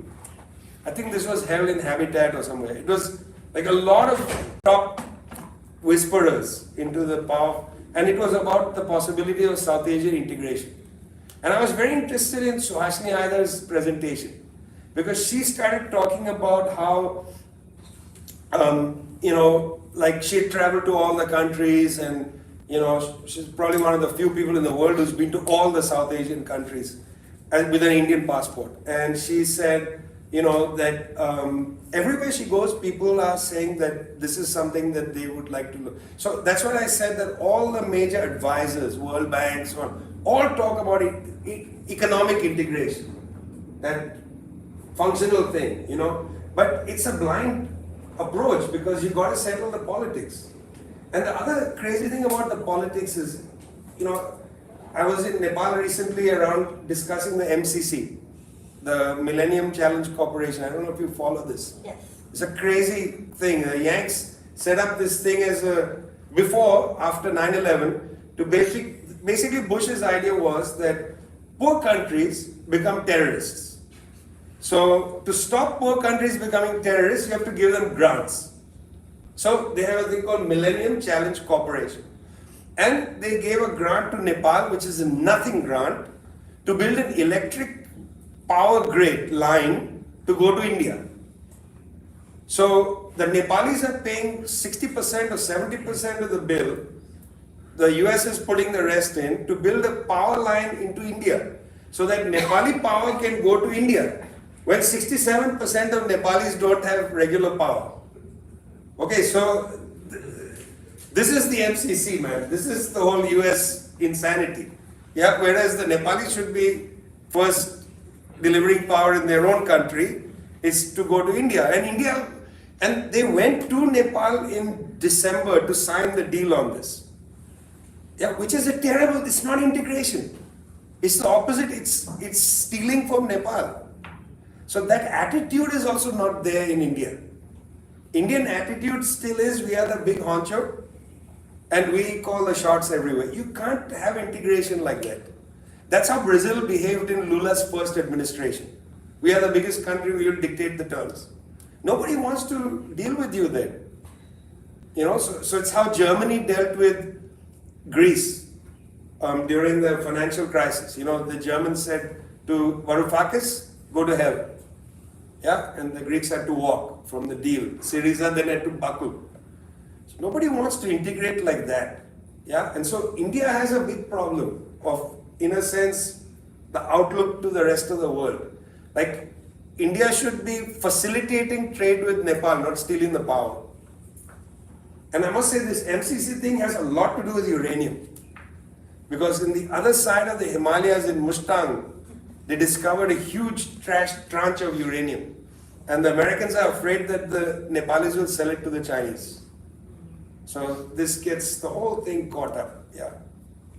I think this was held in Habitat or somewhere. It was like a lot of top whisperers into the power, and it was about the possibility of South Asian integration. And I was very interested in Subhashini Haidar's presentation because she started talking about how, you know, like she had traveled to all the countries, and you know, she's probably one of the few people in the world who's been to all the South Asian countries and with an Indian passport. And she said, you know, that everywhere she goes, people are saying that this is something that they would like to look. So that's what I said, that all the major advisors, World Bank, so on, all talk about economic integration, that functional thing, you know. But it's a blind approach because you've got to settle the politics. And the other crazy thing about the politics is, you know, I was in Nepal recently around discussing the MCC, the Millennium Challenge Corporation. I don't know if you follow this. Yes. It's a crazy thing. The Yanks set up this thing as after 9/11, to basically Bush's idea was that poor countries become terrorists. So to stop poor countries becoming terrorists, you have to give them grants. So they have a thing called Millennium Challenge Corporation. And they gave a grant to Nepal, which is a nothing grant, to build an electric power grid line to go to India. So the Nepalis are paying 60% or 70% of the bill. The US is putting the rest in to build a power line into India so that Nepali power can go to India, when 67% of Nepalis don't have regular power. Okay, so this is the MCC, man. This is the whole US insanity. Yeah, whereas the Nepalis should be first delivering power in their own country, is to go to India. And they went to Nepal in December to sign the deal on this. Yeah, which is a terrible, it's not integration. It's the opposite, it's stealing from Nepal. So that attitude is also not there in India. Indian attitude still is, we are the big honcho and we call the shots everywhere. You can't have integration like that. That's how Brazil behaved in Lula's first administration. We are the biggest country, we will dictate the terms. Nobody wants to deal with you then. You know, so it's how Germany dealt with Greece during the financial crisis. You know, the Germans said to Varoufakis, go to hell. Yeah, and the Greeks had to walk from the deal. Syriza then had to buckle. So nobody wants to integrate like that. Yeah, and so India has a big problem of, in a sense, the outlook to the rest of the world. Like, India should be facilitating trade with Nepal, not stealing the power. And I must say this MCC thing has a lot to do with uranium. Because in the other side of the Himalayas in Mustang, they discovered a huge tranche of uranium. And the Americans are afraid that the Nepalis will sell it to the Chinese. So this gets the whole thing caught up, yeah.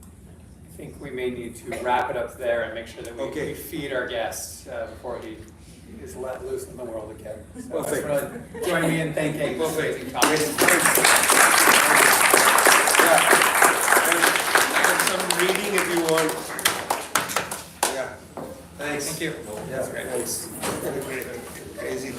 I think we may need to wrap it up there and make sure that we feed our guests before he is let loose in the world again. So Perfect. really join me in thanking Perfect. Tom. And some reading if you want. Yeah. Thanks. Thank you. Yeah, That's great. thanks. Crazy.